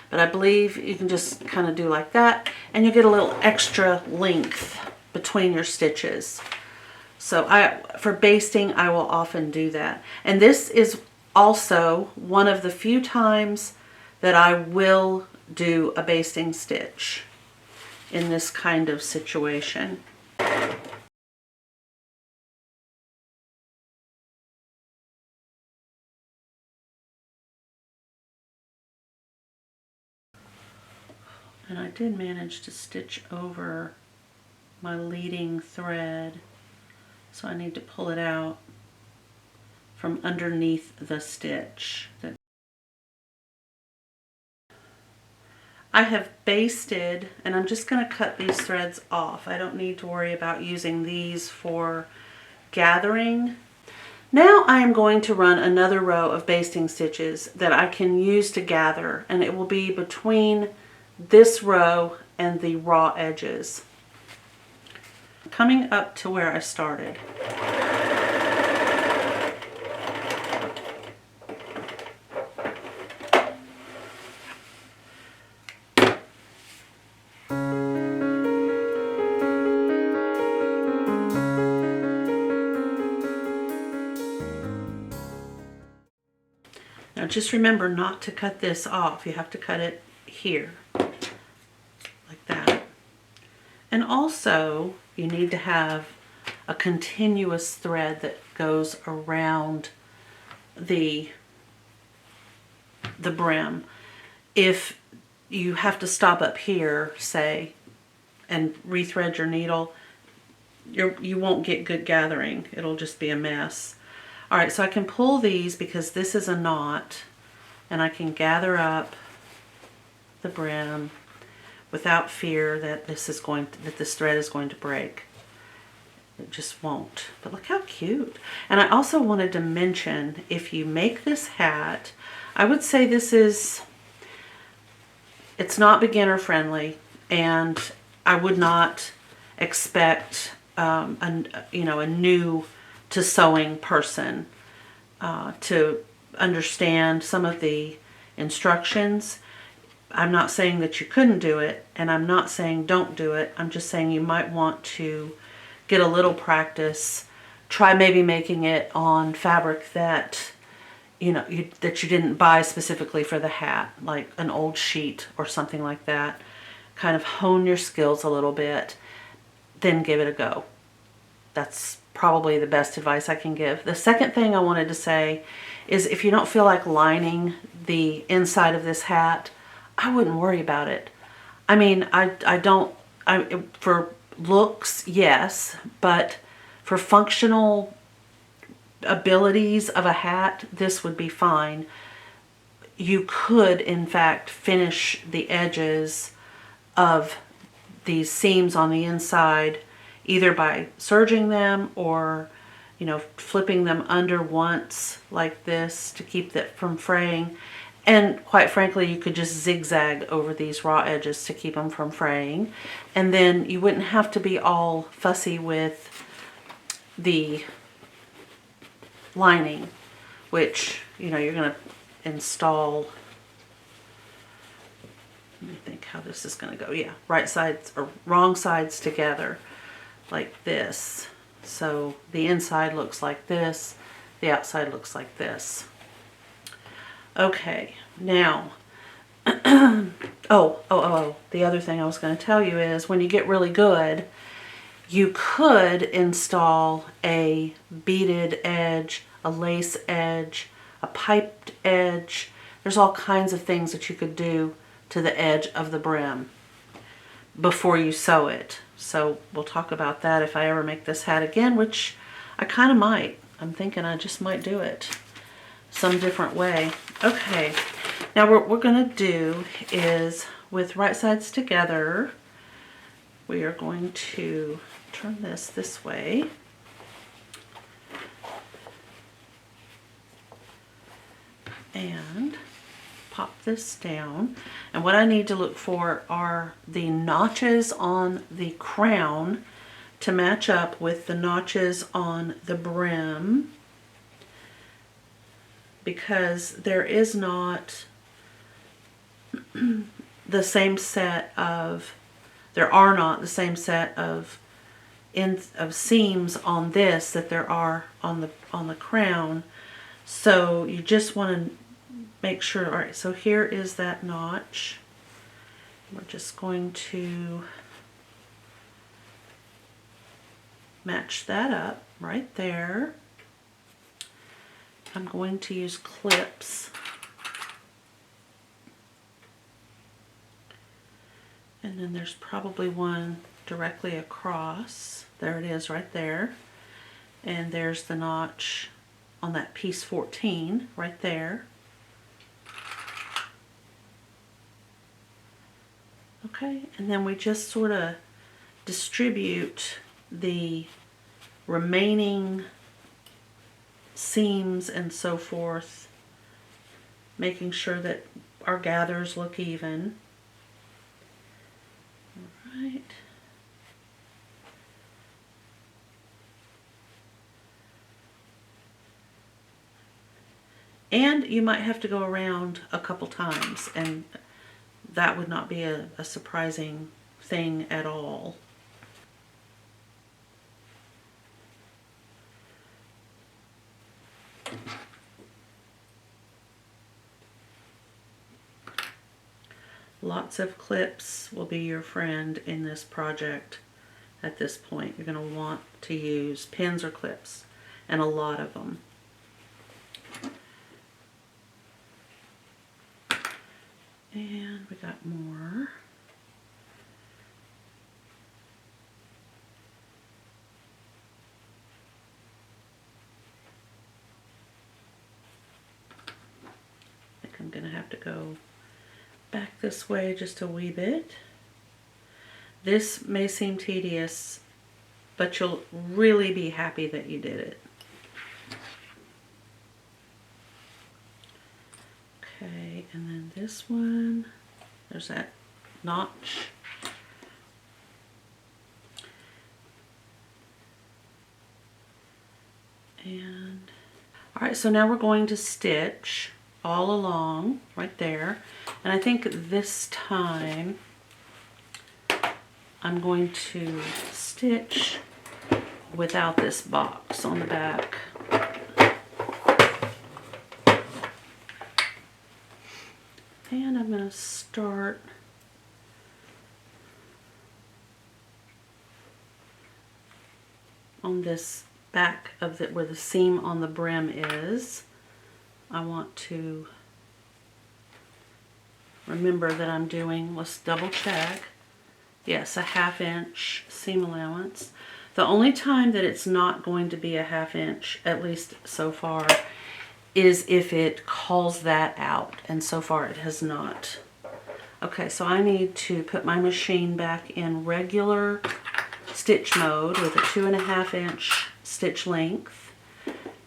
But I believe you can just kind of do like that, and you get a little extra length between your stitches. So for basting, I will often do that. And this is also one of the few times that I will do a basting stitch. in this kind of situation. And I did manage to stitch over my leading thread, so I need to pull it out from underneath the stitch. I have basted, and I'm just going to cut these threads off. I don't need to worry about using these for gathering. Now I am going to run another row of basting stitches that I can use to gather, and it will be between this row and the raw edges. Coming up to where I started. Now just remember not to cut this off. You have to cut it here, like that. And also, you need to have a continuous thread that goes around the brim. If you have to stop up here, say, and rethread your needle, you won't get good gathering. It'll just be a mess. All right, so I can pull these because this is a knot, and I can gather up the brim without fear that this thread is going to break. It just won't. But look how cute. And I also wanted to mention, if you make this hat, I would say it's not beginner friendly, and I would not expect a new to sewing person to understand some of the instructions. I'm not saying that you couldn't do it, and I'm not saying don't do it. I'm just saying you might want to get a little practice. Try maybe making it on fabric that that you didn't buy specifically for the hat, like an old sheet or something like that. Kind of hone your skills a little bit, then give it a go. That's probably the best advice I can give. The second thing I wanted to say is, if you don't feel like lining the inside of this hat, I wouldn't worry about it. I mean, for looks, yes, but for functional abilities of a hat, this would be fine. You could, in fact, finish the edges of these seams on the inside either by serging them or, flipping them under once like this to keep that from fraying. And quite frankly, you could just zigzag over these raw edges to keep them from fraying. And then you wouldn't have to be all fussy with the lining, which, you're going to install. Let me think how this is going to go. Yeah, right sides or wrong sides together like this. So the inside looks like this, the outside looks like this. Okay, now, the other thing I was going to tell you is, when you get really good, you could install a beaded edge, a lace edge, a piped edge. There's all kinds of things that you could do to the edge of the brim before you sew it. So we'll talk about that if I ever make this hat again, which I kind of might. I'm thinking I just might do it some different way. Okay, now what we're going to do is, with right sides together, we are going to turn this way. And pop this down. And what I need to look for are the notches on the crown to match up with the notches on the brim, because there is not the same set of, there are not the same set of seams on this that there are on the crown. So you just want to make sure. All right, so here is that notch. We're just going to match that up right there. I'm going to use clips. And then there's probably one directly across. There it is right there. And there's the notch on that piece 14 right there. Okay, and then we just sort of distribute the remaining seams and so forth, making sure that our gathers look even. All right. And you might have to go around a couple times, and that would not be a surprising thing at all. Lots of clips will be your friend in this project at this point. You're going to want to use pins or clips, and a lot of them. And we got more. I think I'm going to have to go back this way just a wee bit. This may seem tedious, but you'll really be happy that you did it. Okay, and then this one, there's that notch. And all right, so now we're going to stitch all along right there. And I think this time I'm going to stitch without this box on the back. And I'm going to start on this back of where the seam on the brim is. I want to remember that I'm doing, let's double check. Yes, a 1/2 inch seam allowance. The only time that it's not going to be a 1/2 inch, at least so far, is if it calls that out, and so far it has not. Okay, so I need to put my machine back in regular stitch mode with a 2.5 inch stitch length.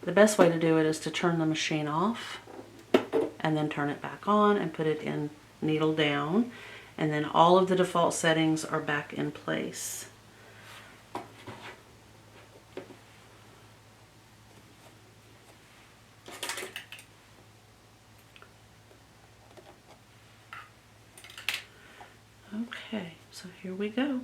The best way to do it is to turn the machine off and then turn it back on and put it in needle down, and then all of the default settings are back in place. Okay, so here we go.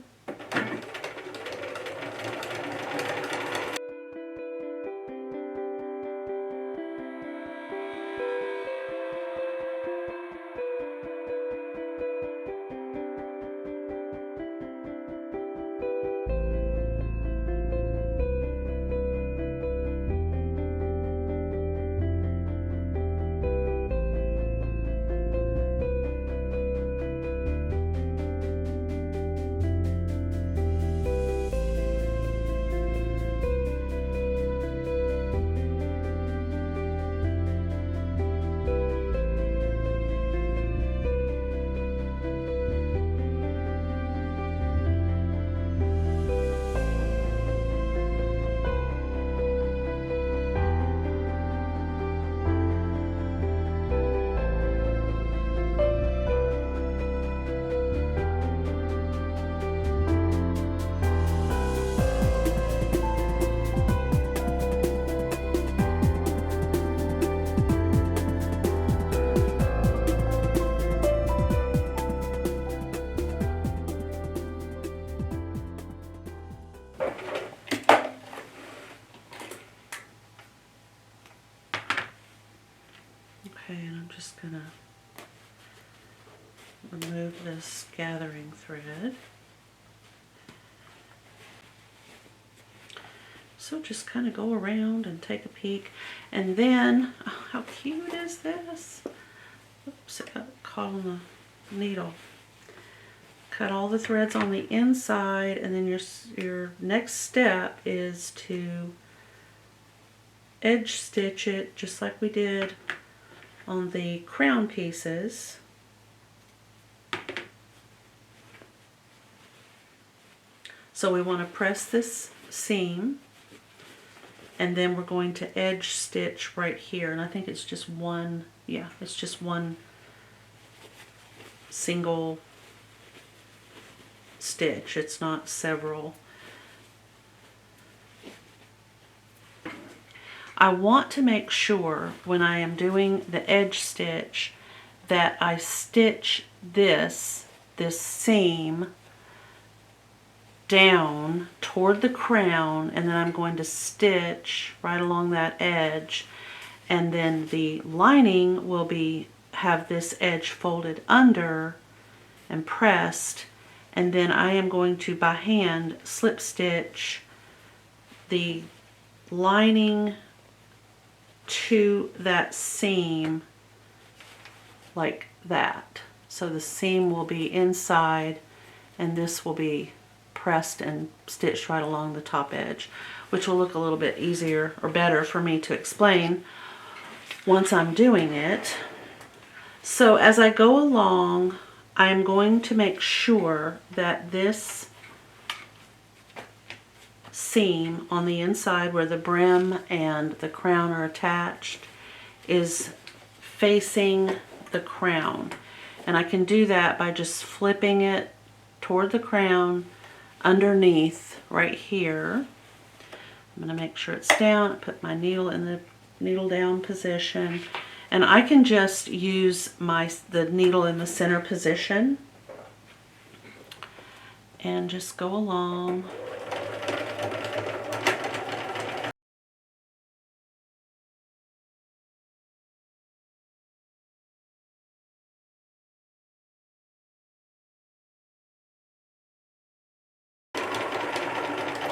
Okay, and I'm just gonna remove this gathering thread. So just kind of go around and take a peek. And then, oh, how cute is this? Oops, it got caught on the needle. Cut all the threads on the inside, and then your next step is to edge stitch it just like we did on the crown pieces. So we want to press this seam, and then we're going to edge stitch right here, and I think it's just one, yeah, it's just one single stitch. It's not several. I want to make sure when I am doing the edge stitch that I stitch this seam down toward the crown, and then I'm going to stitch right along that edge, and then the lining will have this edge folded under and pressed, and then I am going to by hand slip stitch the lining to that seam like that. So the seam will be inside and this will be pressed and stitched right along the top edge, which will look a little bit easier or better for me to explain once I'm doing it. So as I go along, I'm going to make sure that this seam on the inside where the brim and the crown are attached is facing the crown. And I can do that by just flipping it toward the crown underneath right here. I'm going to make sure it's down. I put my needle in the needle down position, and I can just use the needle in the center position and just go along.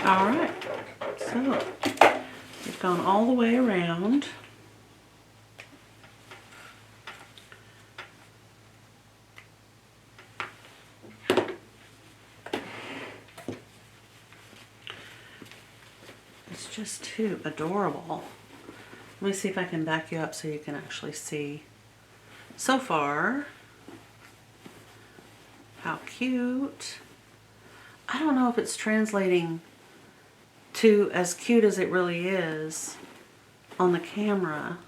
All right, so we've gone all the way around. It's just too adorable. Let me see if I can back you up so you can actually see. So far, how cute. I don't know if it's translating to as cute as it really is on the camera.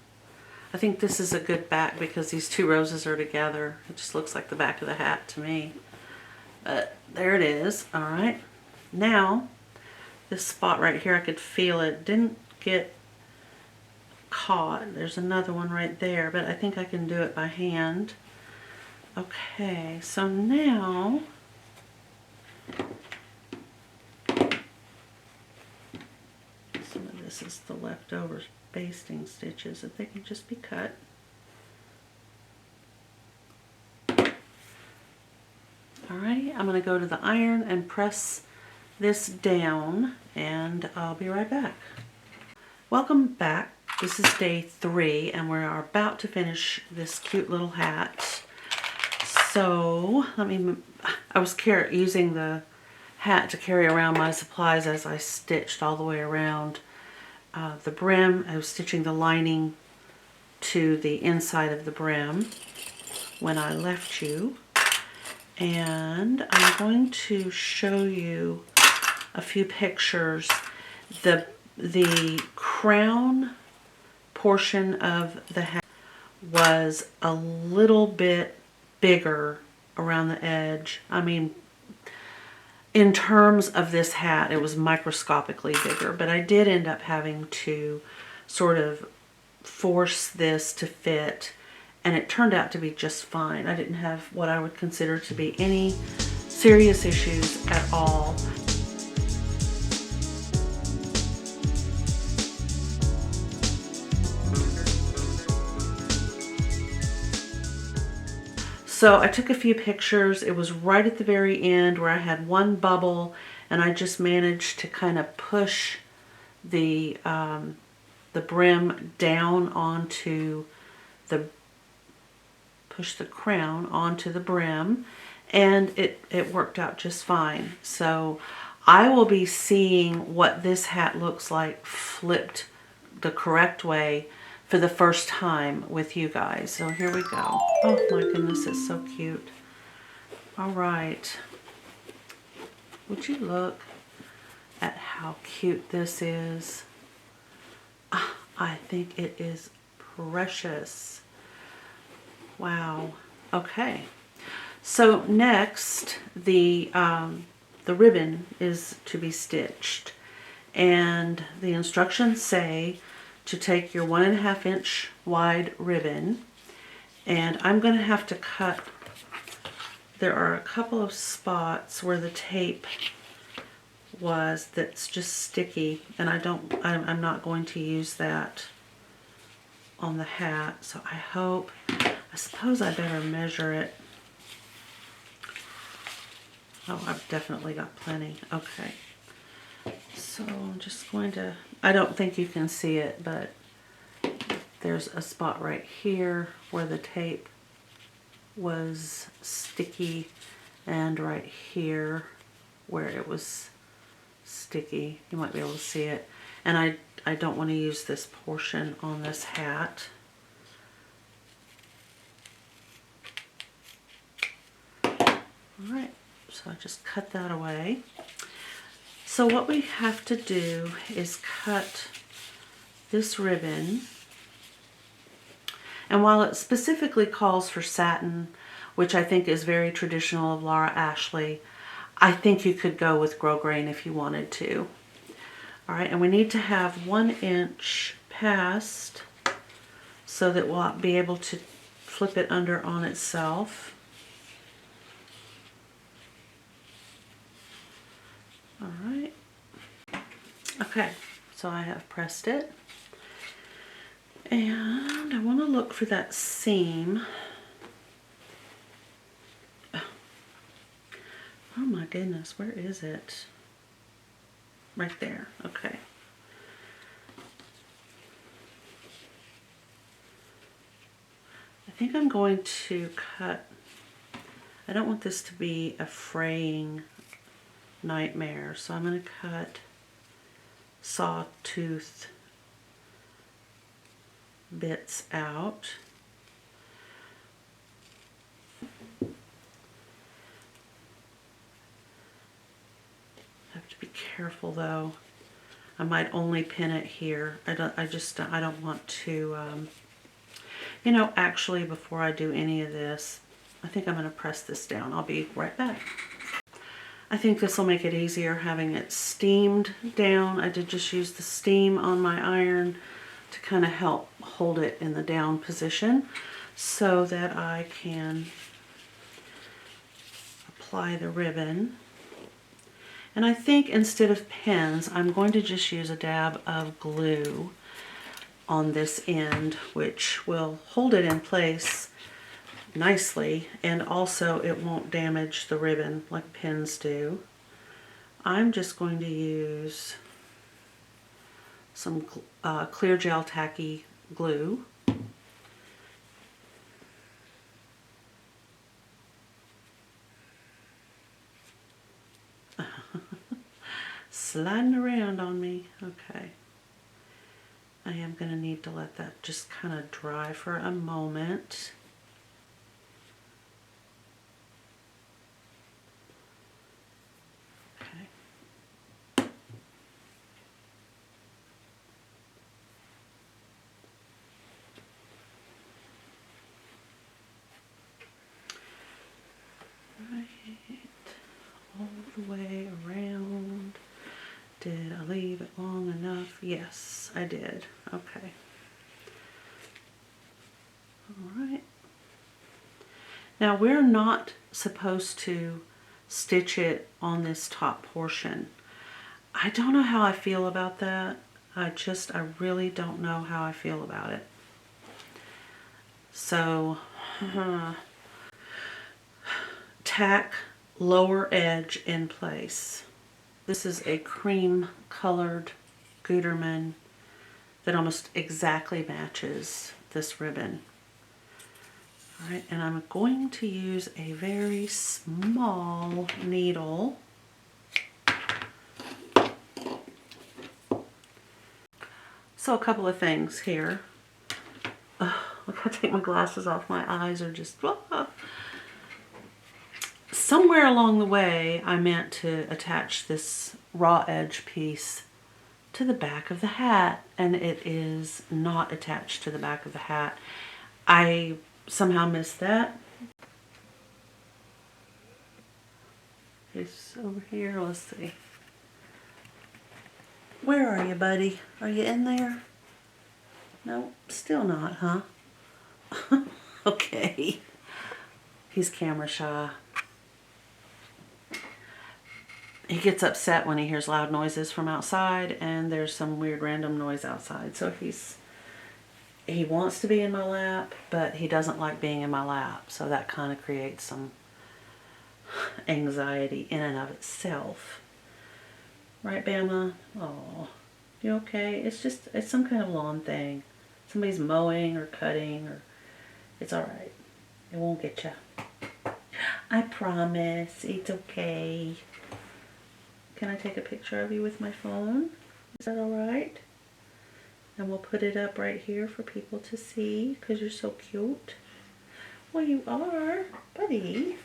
I think this is a good back because these two roses are together. It just looks like the back of the hat to me. But there it is. All right. Now, this spot right here, I could feel it. Didn't get caught. There's another one right there, but I think I can do it by hand. Okay, so now some of this is the leftover basting stitches that they can just be cut. Alrighty, I'm going to go to the iron and press this down, and I'll be right back. Welcome back. This is day 3, and we're about to finish this cute little hat. So I was using the hat to carry around my supplies as I stitched all the way around the brim. I was stitching the lining to the inside of the brim when I left you. And I'm going to show you a few pictures. The crown portion of the hat was a little bit bigger around the edge. I mean, in terms of this hat, it was microscopically bigger, but I did end up having to sort of force this to fit, and it turned out to be just fine. I didn't have what I would consider to be any serious issues at all. So I took a few pictures. It was right at the very end where I had one bubble, and I just managed to kind of push the brim down onto push the crown onto the brim, and it worked out just fine. So I will be seeing what this hat looks like flipped the correct way for the first time with you guys. So here we go. Oh my goodness, it's so cute. All right. Would you look at how cute this is? I think it is precious. Wow. Okay. So next, the ribbon is to be stitched, and the instructions say to take your 1.5 inch wide ribbon, and I'm going to have to cut. There are a couple of spots where the tape was that's just sticky, and I'm not going to use that on the hat. So I suppose I better measure it. Oh, I've definitely got plenty. Okay. So I'm just going to, I don't think you can see it, but there's a spot right here where the tape was sticky, and right here where it was sticky. You might be able to see it. And I don't want to use this portion on this hat. All right, so I just cut that away. So what we have to do is cut this ribbon. And while it specifically calls for satin, which I think is very traditional of Laura Ashley, I think you could go with grosgrain if you wanted to. All right, and we need to have 1 inch passed so that we'll be able to flip it under on itself. All right. Okay, so I have pressed it. And I want to look for that seam. Oh my goodness, where is it? Right there, okay. I think I'm going to cut, I don't want this to be a fraying nightmare, so I'm going to cut sawtooth bits out. Have to be careful though. I might only pin it here. I don't want to, you know, actually before I do any of this, I think I'm going to press this down. I'll be right back. I think this will make it easier having it steamed down. I did just use the steam on my iron to kind of help hold it in the down position so that I can apply the ribbon. And I think instead of pins, I'm going to just use a dab of glue on this end, which will hold it in place nicely, and also it won't damage the ribbon like pins do. I'm just going to use some clear gel tacky glue. Sliding around on me. Okay. I am going to need to let that just kind of dry for a moment. All the way around. Did I leave it long enough? Yes, I did. Okay. All right. Now we're not supposed to stitch it on this top portion. I don't know how I feel about that. I really don't know how I feel about it. So, tack lower edge in place. This is a cream colored Gutermann that almost exactly matches this ribbon. All right, and I'm going to use a very small needle. So a couple of things here. I gotta take my glasses off. My eyes are just... Somewhere along the way, I meant to attach this raw edge piece to the back of the hat, and it is not attached to the back of the hat. I somehow missed that. It's over here. Let's see. Where are you, buddy? Are you in there? No, still not, huh? Okay. He's camera shy. He gets upset when he hears loud noises from outside, and there's some weird random noise outside. So he wants to be in my lap, but he doesn't like being in my lap. So that kind of creates some anxiety in and of itself. Right, Bama? Oh, you okay? It's some kind of lawn thing. Somebody's mowing or cutting, or it's all right. It won't get you. I promise. It's okay. Can I take a picture of you with my phone? Is that all right? And we'll put it up right here for people to see because you're so cute. Well, you are, buddy.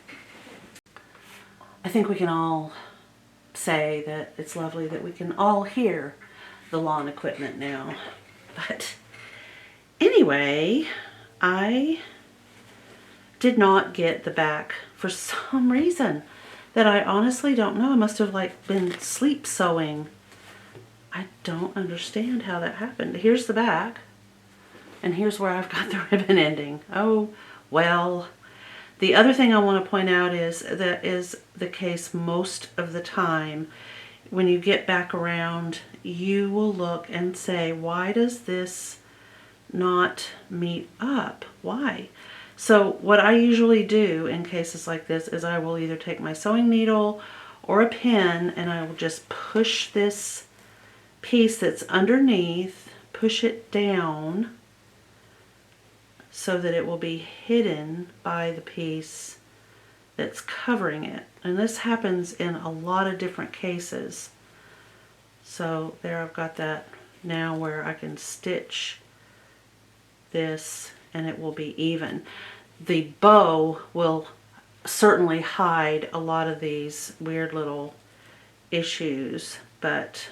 I think we can all say that it's lovely that we can all hear the lawn equipment now. But anyway, I did not get the back for some reason that I honestly don't know. I must have like been sleep sewing. I don't understand how that happened. Here's the back, and here's where I've got the ribbon ending. Oh, well. The other thing I want to point out is that is the case most of the time. When you get back around, you will look and say, why does this not meet up? Why? So what I usually do in cases like this is I will either take my sewing needle or a pin, and I will just push this piece that's underneath, push it down so that it will be hidden by the piece that's covering it. And this happens in a lot of different cases. So there, I've got that now where I can stitch this and it will be even. The bow will certainly hide a lot of these weird little issues, but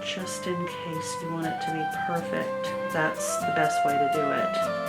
just in case you want it to be perfect, that's the best way to do it.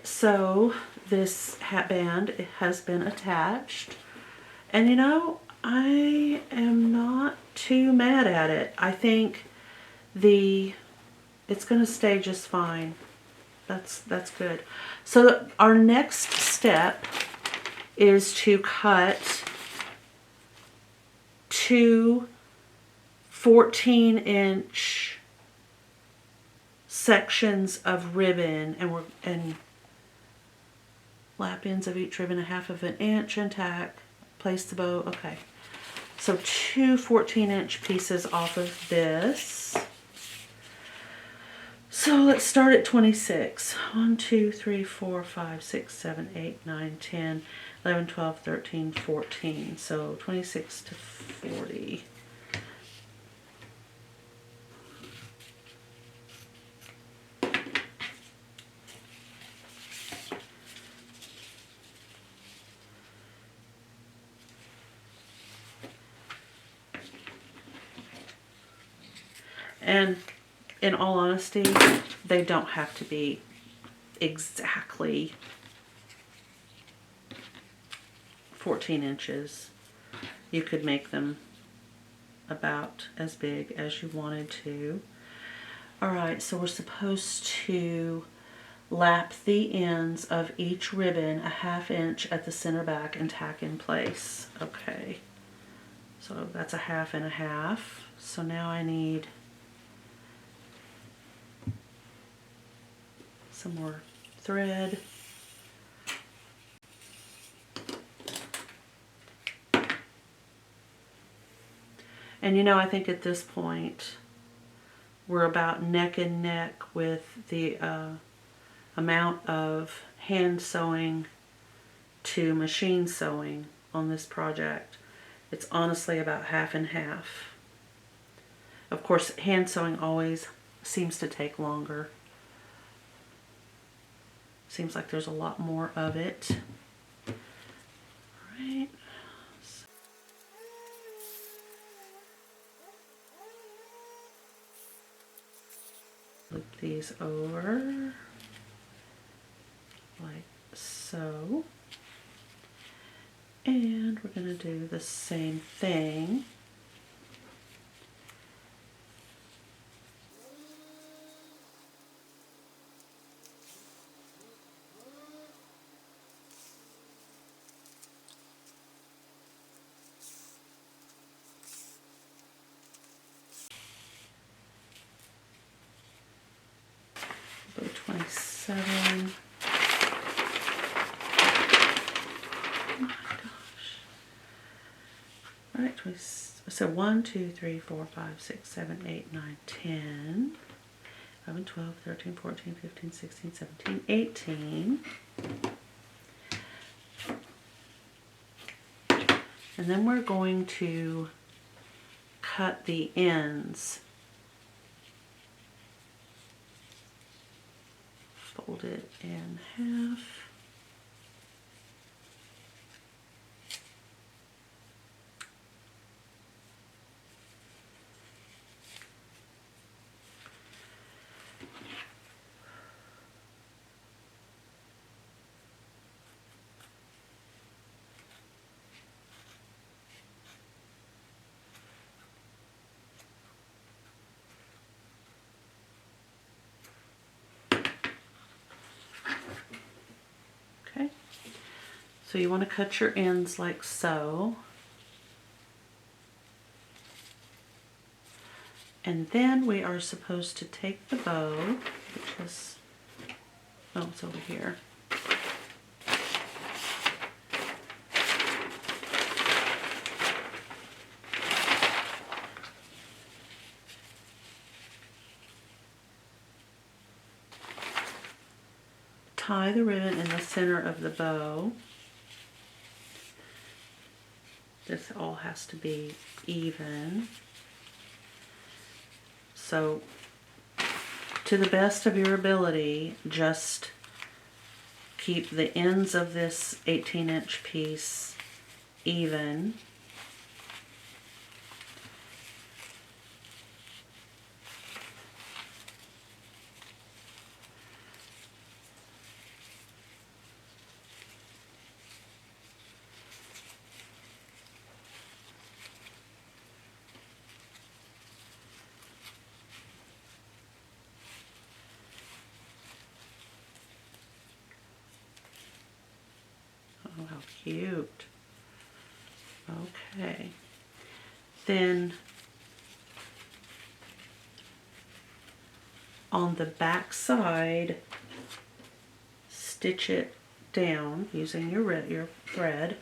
So this hat band has been attached, and you know, I am not too mad at it. I think it's going to stay just fine. That's good. So our next step is to cut two 14-inch sections of ribbon, and lap ends of each ribbon 1/2 inch and tack, place the bow. Okay, so two 14-inch pieces off of this. So let's start at 26. 1, 2, 3, 4, 5, 6, 7, 8, 9, 10, 11, 12, 13, 14. So 26 to 40. And in all honesty, they don't have to be exactly 14 inches. You could make them about as big as you wanted to. Alright, so we're supposed to lap the ends of each ribbon a 1/2 inch at the center back and tack in place. Okay, so that's a 1/2 and a 1/2. So now I need some more thread. And you know, I think at this point we're about neck and neck with the amount of hand sewing to machine sewing on this project. It's honestly about 1/2 and 1/2. Of course, hand sewing always seems to take longer. Seems like there's a lot more of it. All right. Flip these over like so. And we're going to do the same thing. Go 27. Alright, so 1, 2, 3, 4, 5, 6, 7, 8, 9, 10, 11, 12, 13, 14, 15, 16, 17, 18. And then we're going to cut the ends. Fold it in half. So you want to cut your ends like so. And then we are supposed to take the bow, which is, oh, it's over here. Tie the ribbon in the center of the bow. This all has to be even. So, to the best of your ability, just keep the ends of this 18-inch piece even. Oh, how cute. Okay. Then on the back side, stitch it down using your thread.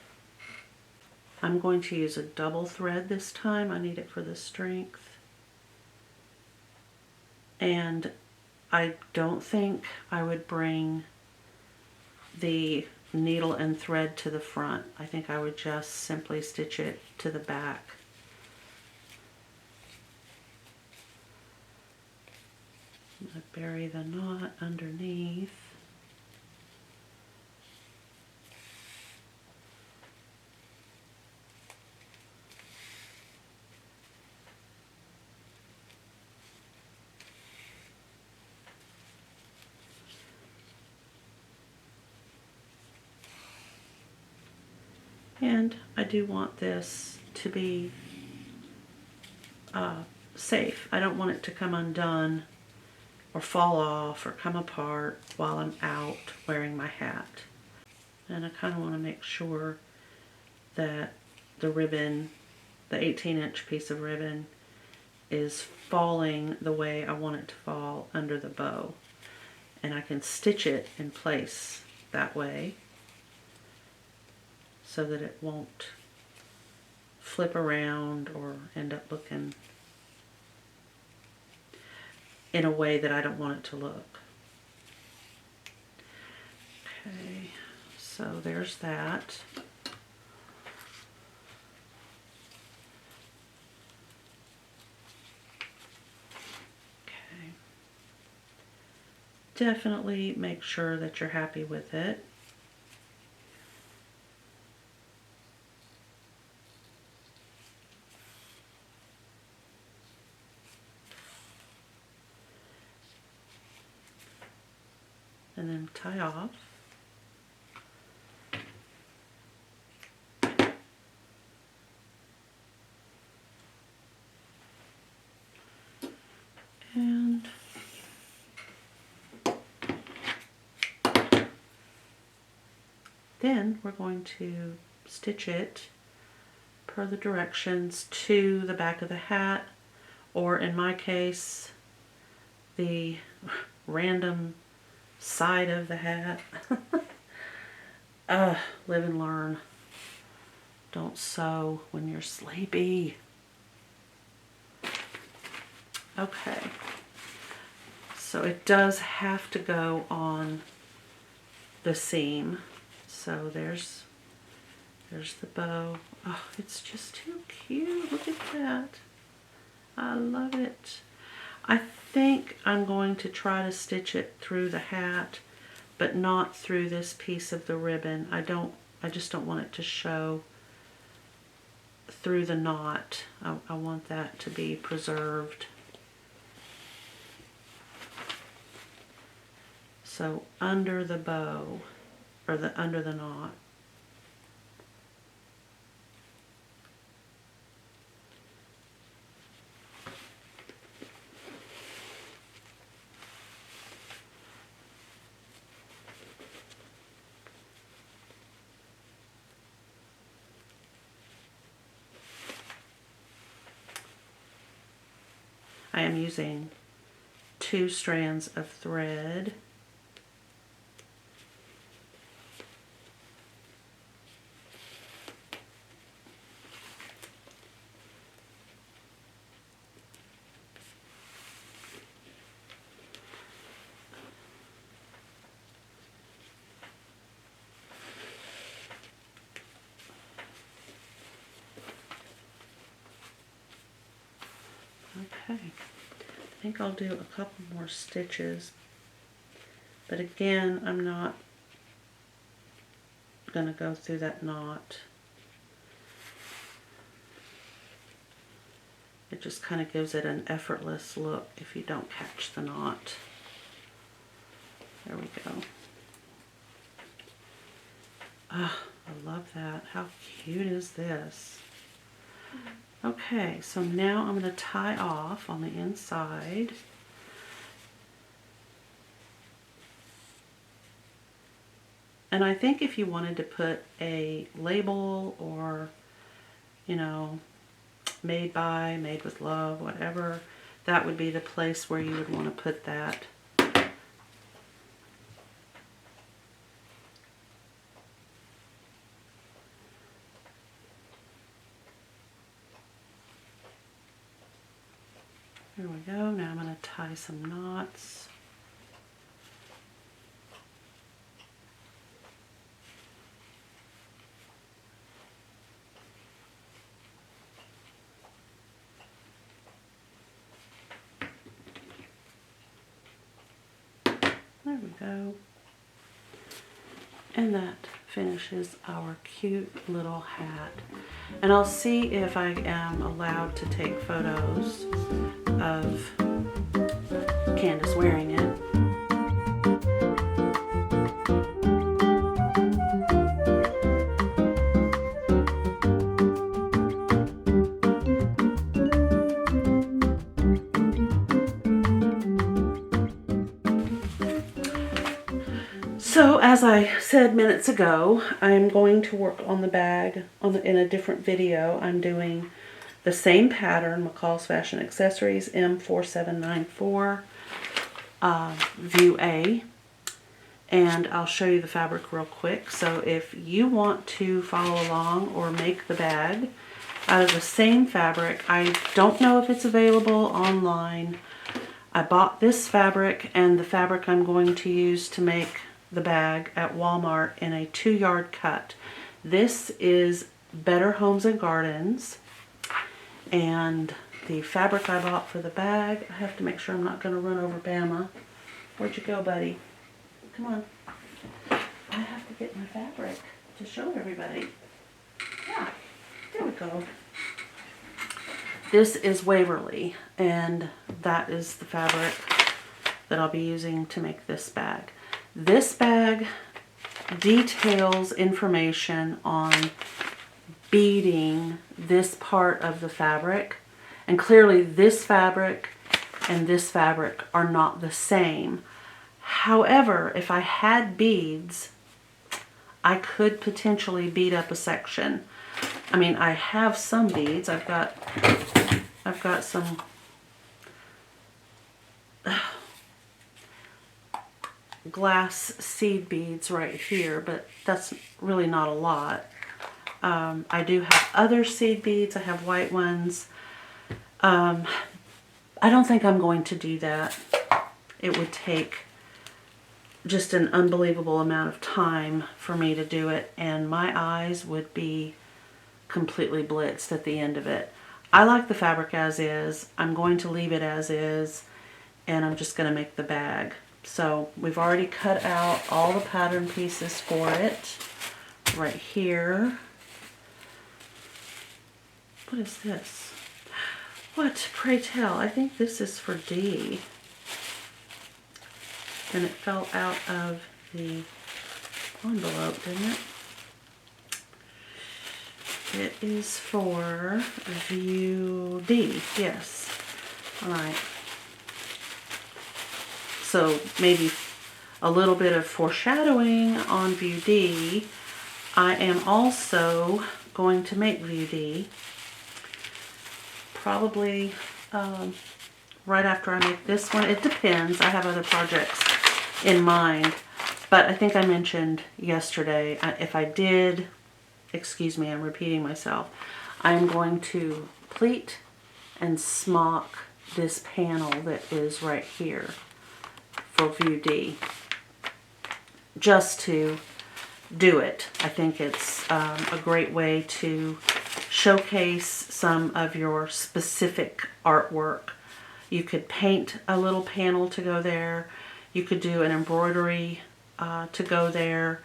I'm going to use a double thread this time. I need it for the strength. And I don't think I would bring the needle and thread to the front. I think I would just simply stitch it to the back. I'm going to bury the knot underneath. And I do want this to be safe. I don't want it to come undone or fall off or come apart while I'm out wearing my hat. And I kind of want to make sure that the ribbon, the 18-inch piece of ribbon, is falling the way I want it to fall under the bow. And I can stitch it in place that way so that it won't flip around or end up looking in a way that I don't want it to look. Okay, so there's that. Okay. Definitely make sure that you're happy with it. And then tie off. And then we're going to stitch it per the directions to the back of the hat, or in my case, the random side of the hat. Live and learn. Don't sew when you're sleepy. Okay, so it does have to go on the seam. So there's the bow. Oh, it's just too cute. Look at that. I love it. I think I'm going to try to stitch it through the hat, but not through this piece of the ribbon. I just don't want it to show through the knot. I want that to be preserved. So under the bow, or under the knot. I am using 2 strands of thread. Okay, I think I'll do a couple more stitches, but again, I'm not going to go through that knot. It just kind of gives it an effortless look if you don't catch the knot. There we go. Ah, I love that. How cute is this? Okay, so now I'm going to tie off on the inside. And I think if you wanted to put a label or, you know, made by, made with love, whatever, that would be the place where you would want to put that. There we go. Now I'm going to tie some knots. There we go. And that finishes our cute little hat. And I'll see if I am allowed to take photos of Candice wearing it. as I said minutes ago, I'm going to work on the bag in a different video. I'm doing the same pattern, McCall's Fashion Accessories M4794, View A. And I'll show you the fabric real quick. So if you want to follow along or make the bag out of the same fabric, I don't know if it's available online. I bought this fabric and the fabric I'm going to use to make the bag at Walmart in a 2-yard cut. This is Better Homes and Gardens, and the fabric I bought for the bag, I have to make sure I'm not going to run over Bama. Where'd you go, buddy? Come on. I have to get my fabric to show everybody. Yeah, there we go. This is Waverly, and that is the fabric that I'll be using to make this bag. This bag details information on beading this part of the fabric, and clearly this fabric and this fabric are not the same. However, if I had beads, I could potentially bead up a section. I mean, I have some beads. I've got some glass seed beads right here, but that's really not a lot. I do have other seed beads. I have white ones. I don't think I'm going to do that. It would take just an unbelievable amount of time for me to do it, and my eyes would be completely blitzed at the end of it. I like the fabric as is. I'm going to leave it as is, and I'm just going to make the bag. So we've already cut out all the pattern pieces for it right here. What is this? What, pray tell? I think this is for D. And it fell out of the envelope, didn't it? It is for View D, yes. All right. So maybe a little bit of foreshadowing on View D. I am also going to make View D probably right after I make this one. It depends. I have other projects in mind, but I think I mentioned yesterday, if I did, excuse me, I'm repeating myself, I'm going to pleat and smock this panel that is right here for View D, just to do it. I think it's a great way to showcase some of your specific artwork. You could paint a little panel to go there. You could do an embroidery to go there.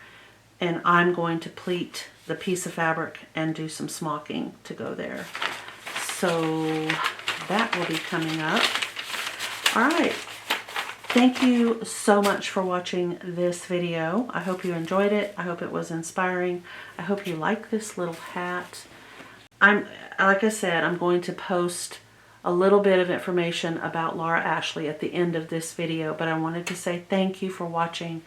And I'm going to pleat the piece of fabric and do some smocking to go there. So that will be coming up. All right. Thank you so much for watching this video. I hope you enjoyed it. I hope it was inspiring. I hope you like this little hat. Like I said, I'm going to post a little bit of information about Laura Ashley at the end of this video, but I wanted to say thank you for watching,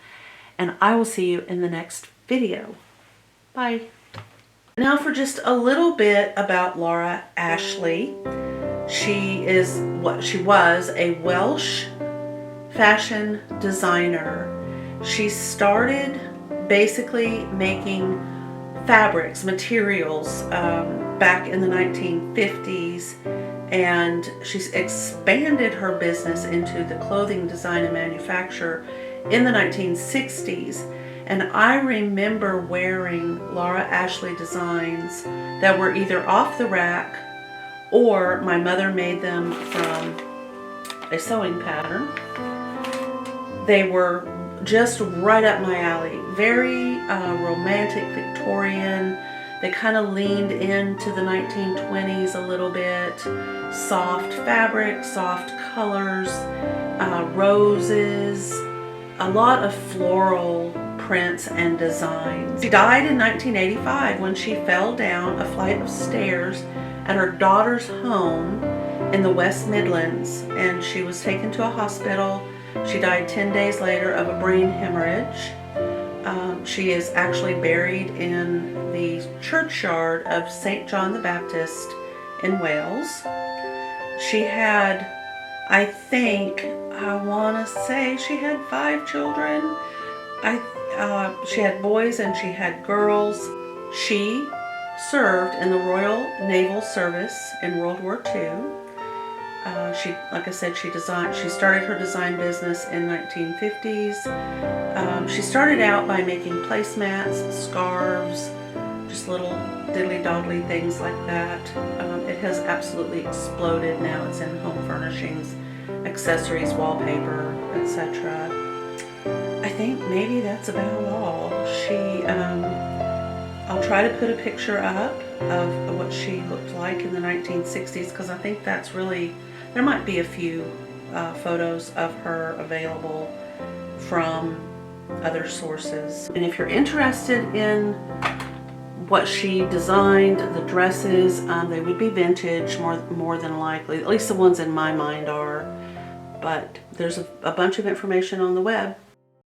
and I will see you in the next video. Bye. Now for just a little bit about Laura Ashley. She was a Welsh fashion designer. She started basically making fabrics, materials, back in the 1950s, and she's expanded her business into the clothing design and manufacture in the 1960s. And I remember wearing Laura Ashley designs that were either off the rack or my mother made them from a sewing pattern. They were just right up my alley. Very romantic, Victorian. They kind of leaned into the 1920s a little bit. Soft fabric, soft colors, roses, a lot of floral prints and designs. She died in 1985 when she fell down a flight of stairs at her daughter's home in the West Midlands, and she was taken to a hospital. She died 10 days later of a brain hemorrhage. She is actually buried in the churchyard of St. John the Baptist in Wales. She had, I think, I want to say she had 5 children. She had boys and she had girls. She served in the Royal Naval Service in World War II. Like I said, she started her design business in 1950s. She started out by making placemats, scarves, just little diddly-doddly things like that. It has absolutely exploded now. It's in home furnishings, accessories, wallpaper, etc. I think maybe that's about all. I'll try to put a picture up of what she looked like in the 1960s, because I think that's really, there might be a few photos of her available from other sources. And if you're interested in what she designed, the dresses, they would be vintage more than likely. At least the ones in my mind are. But there's a bunch of information on the web.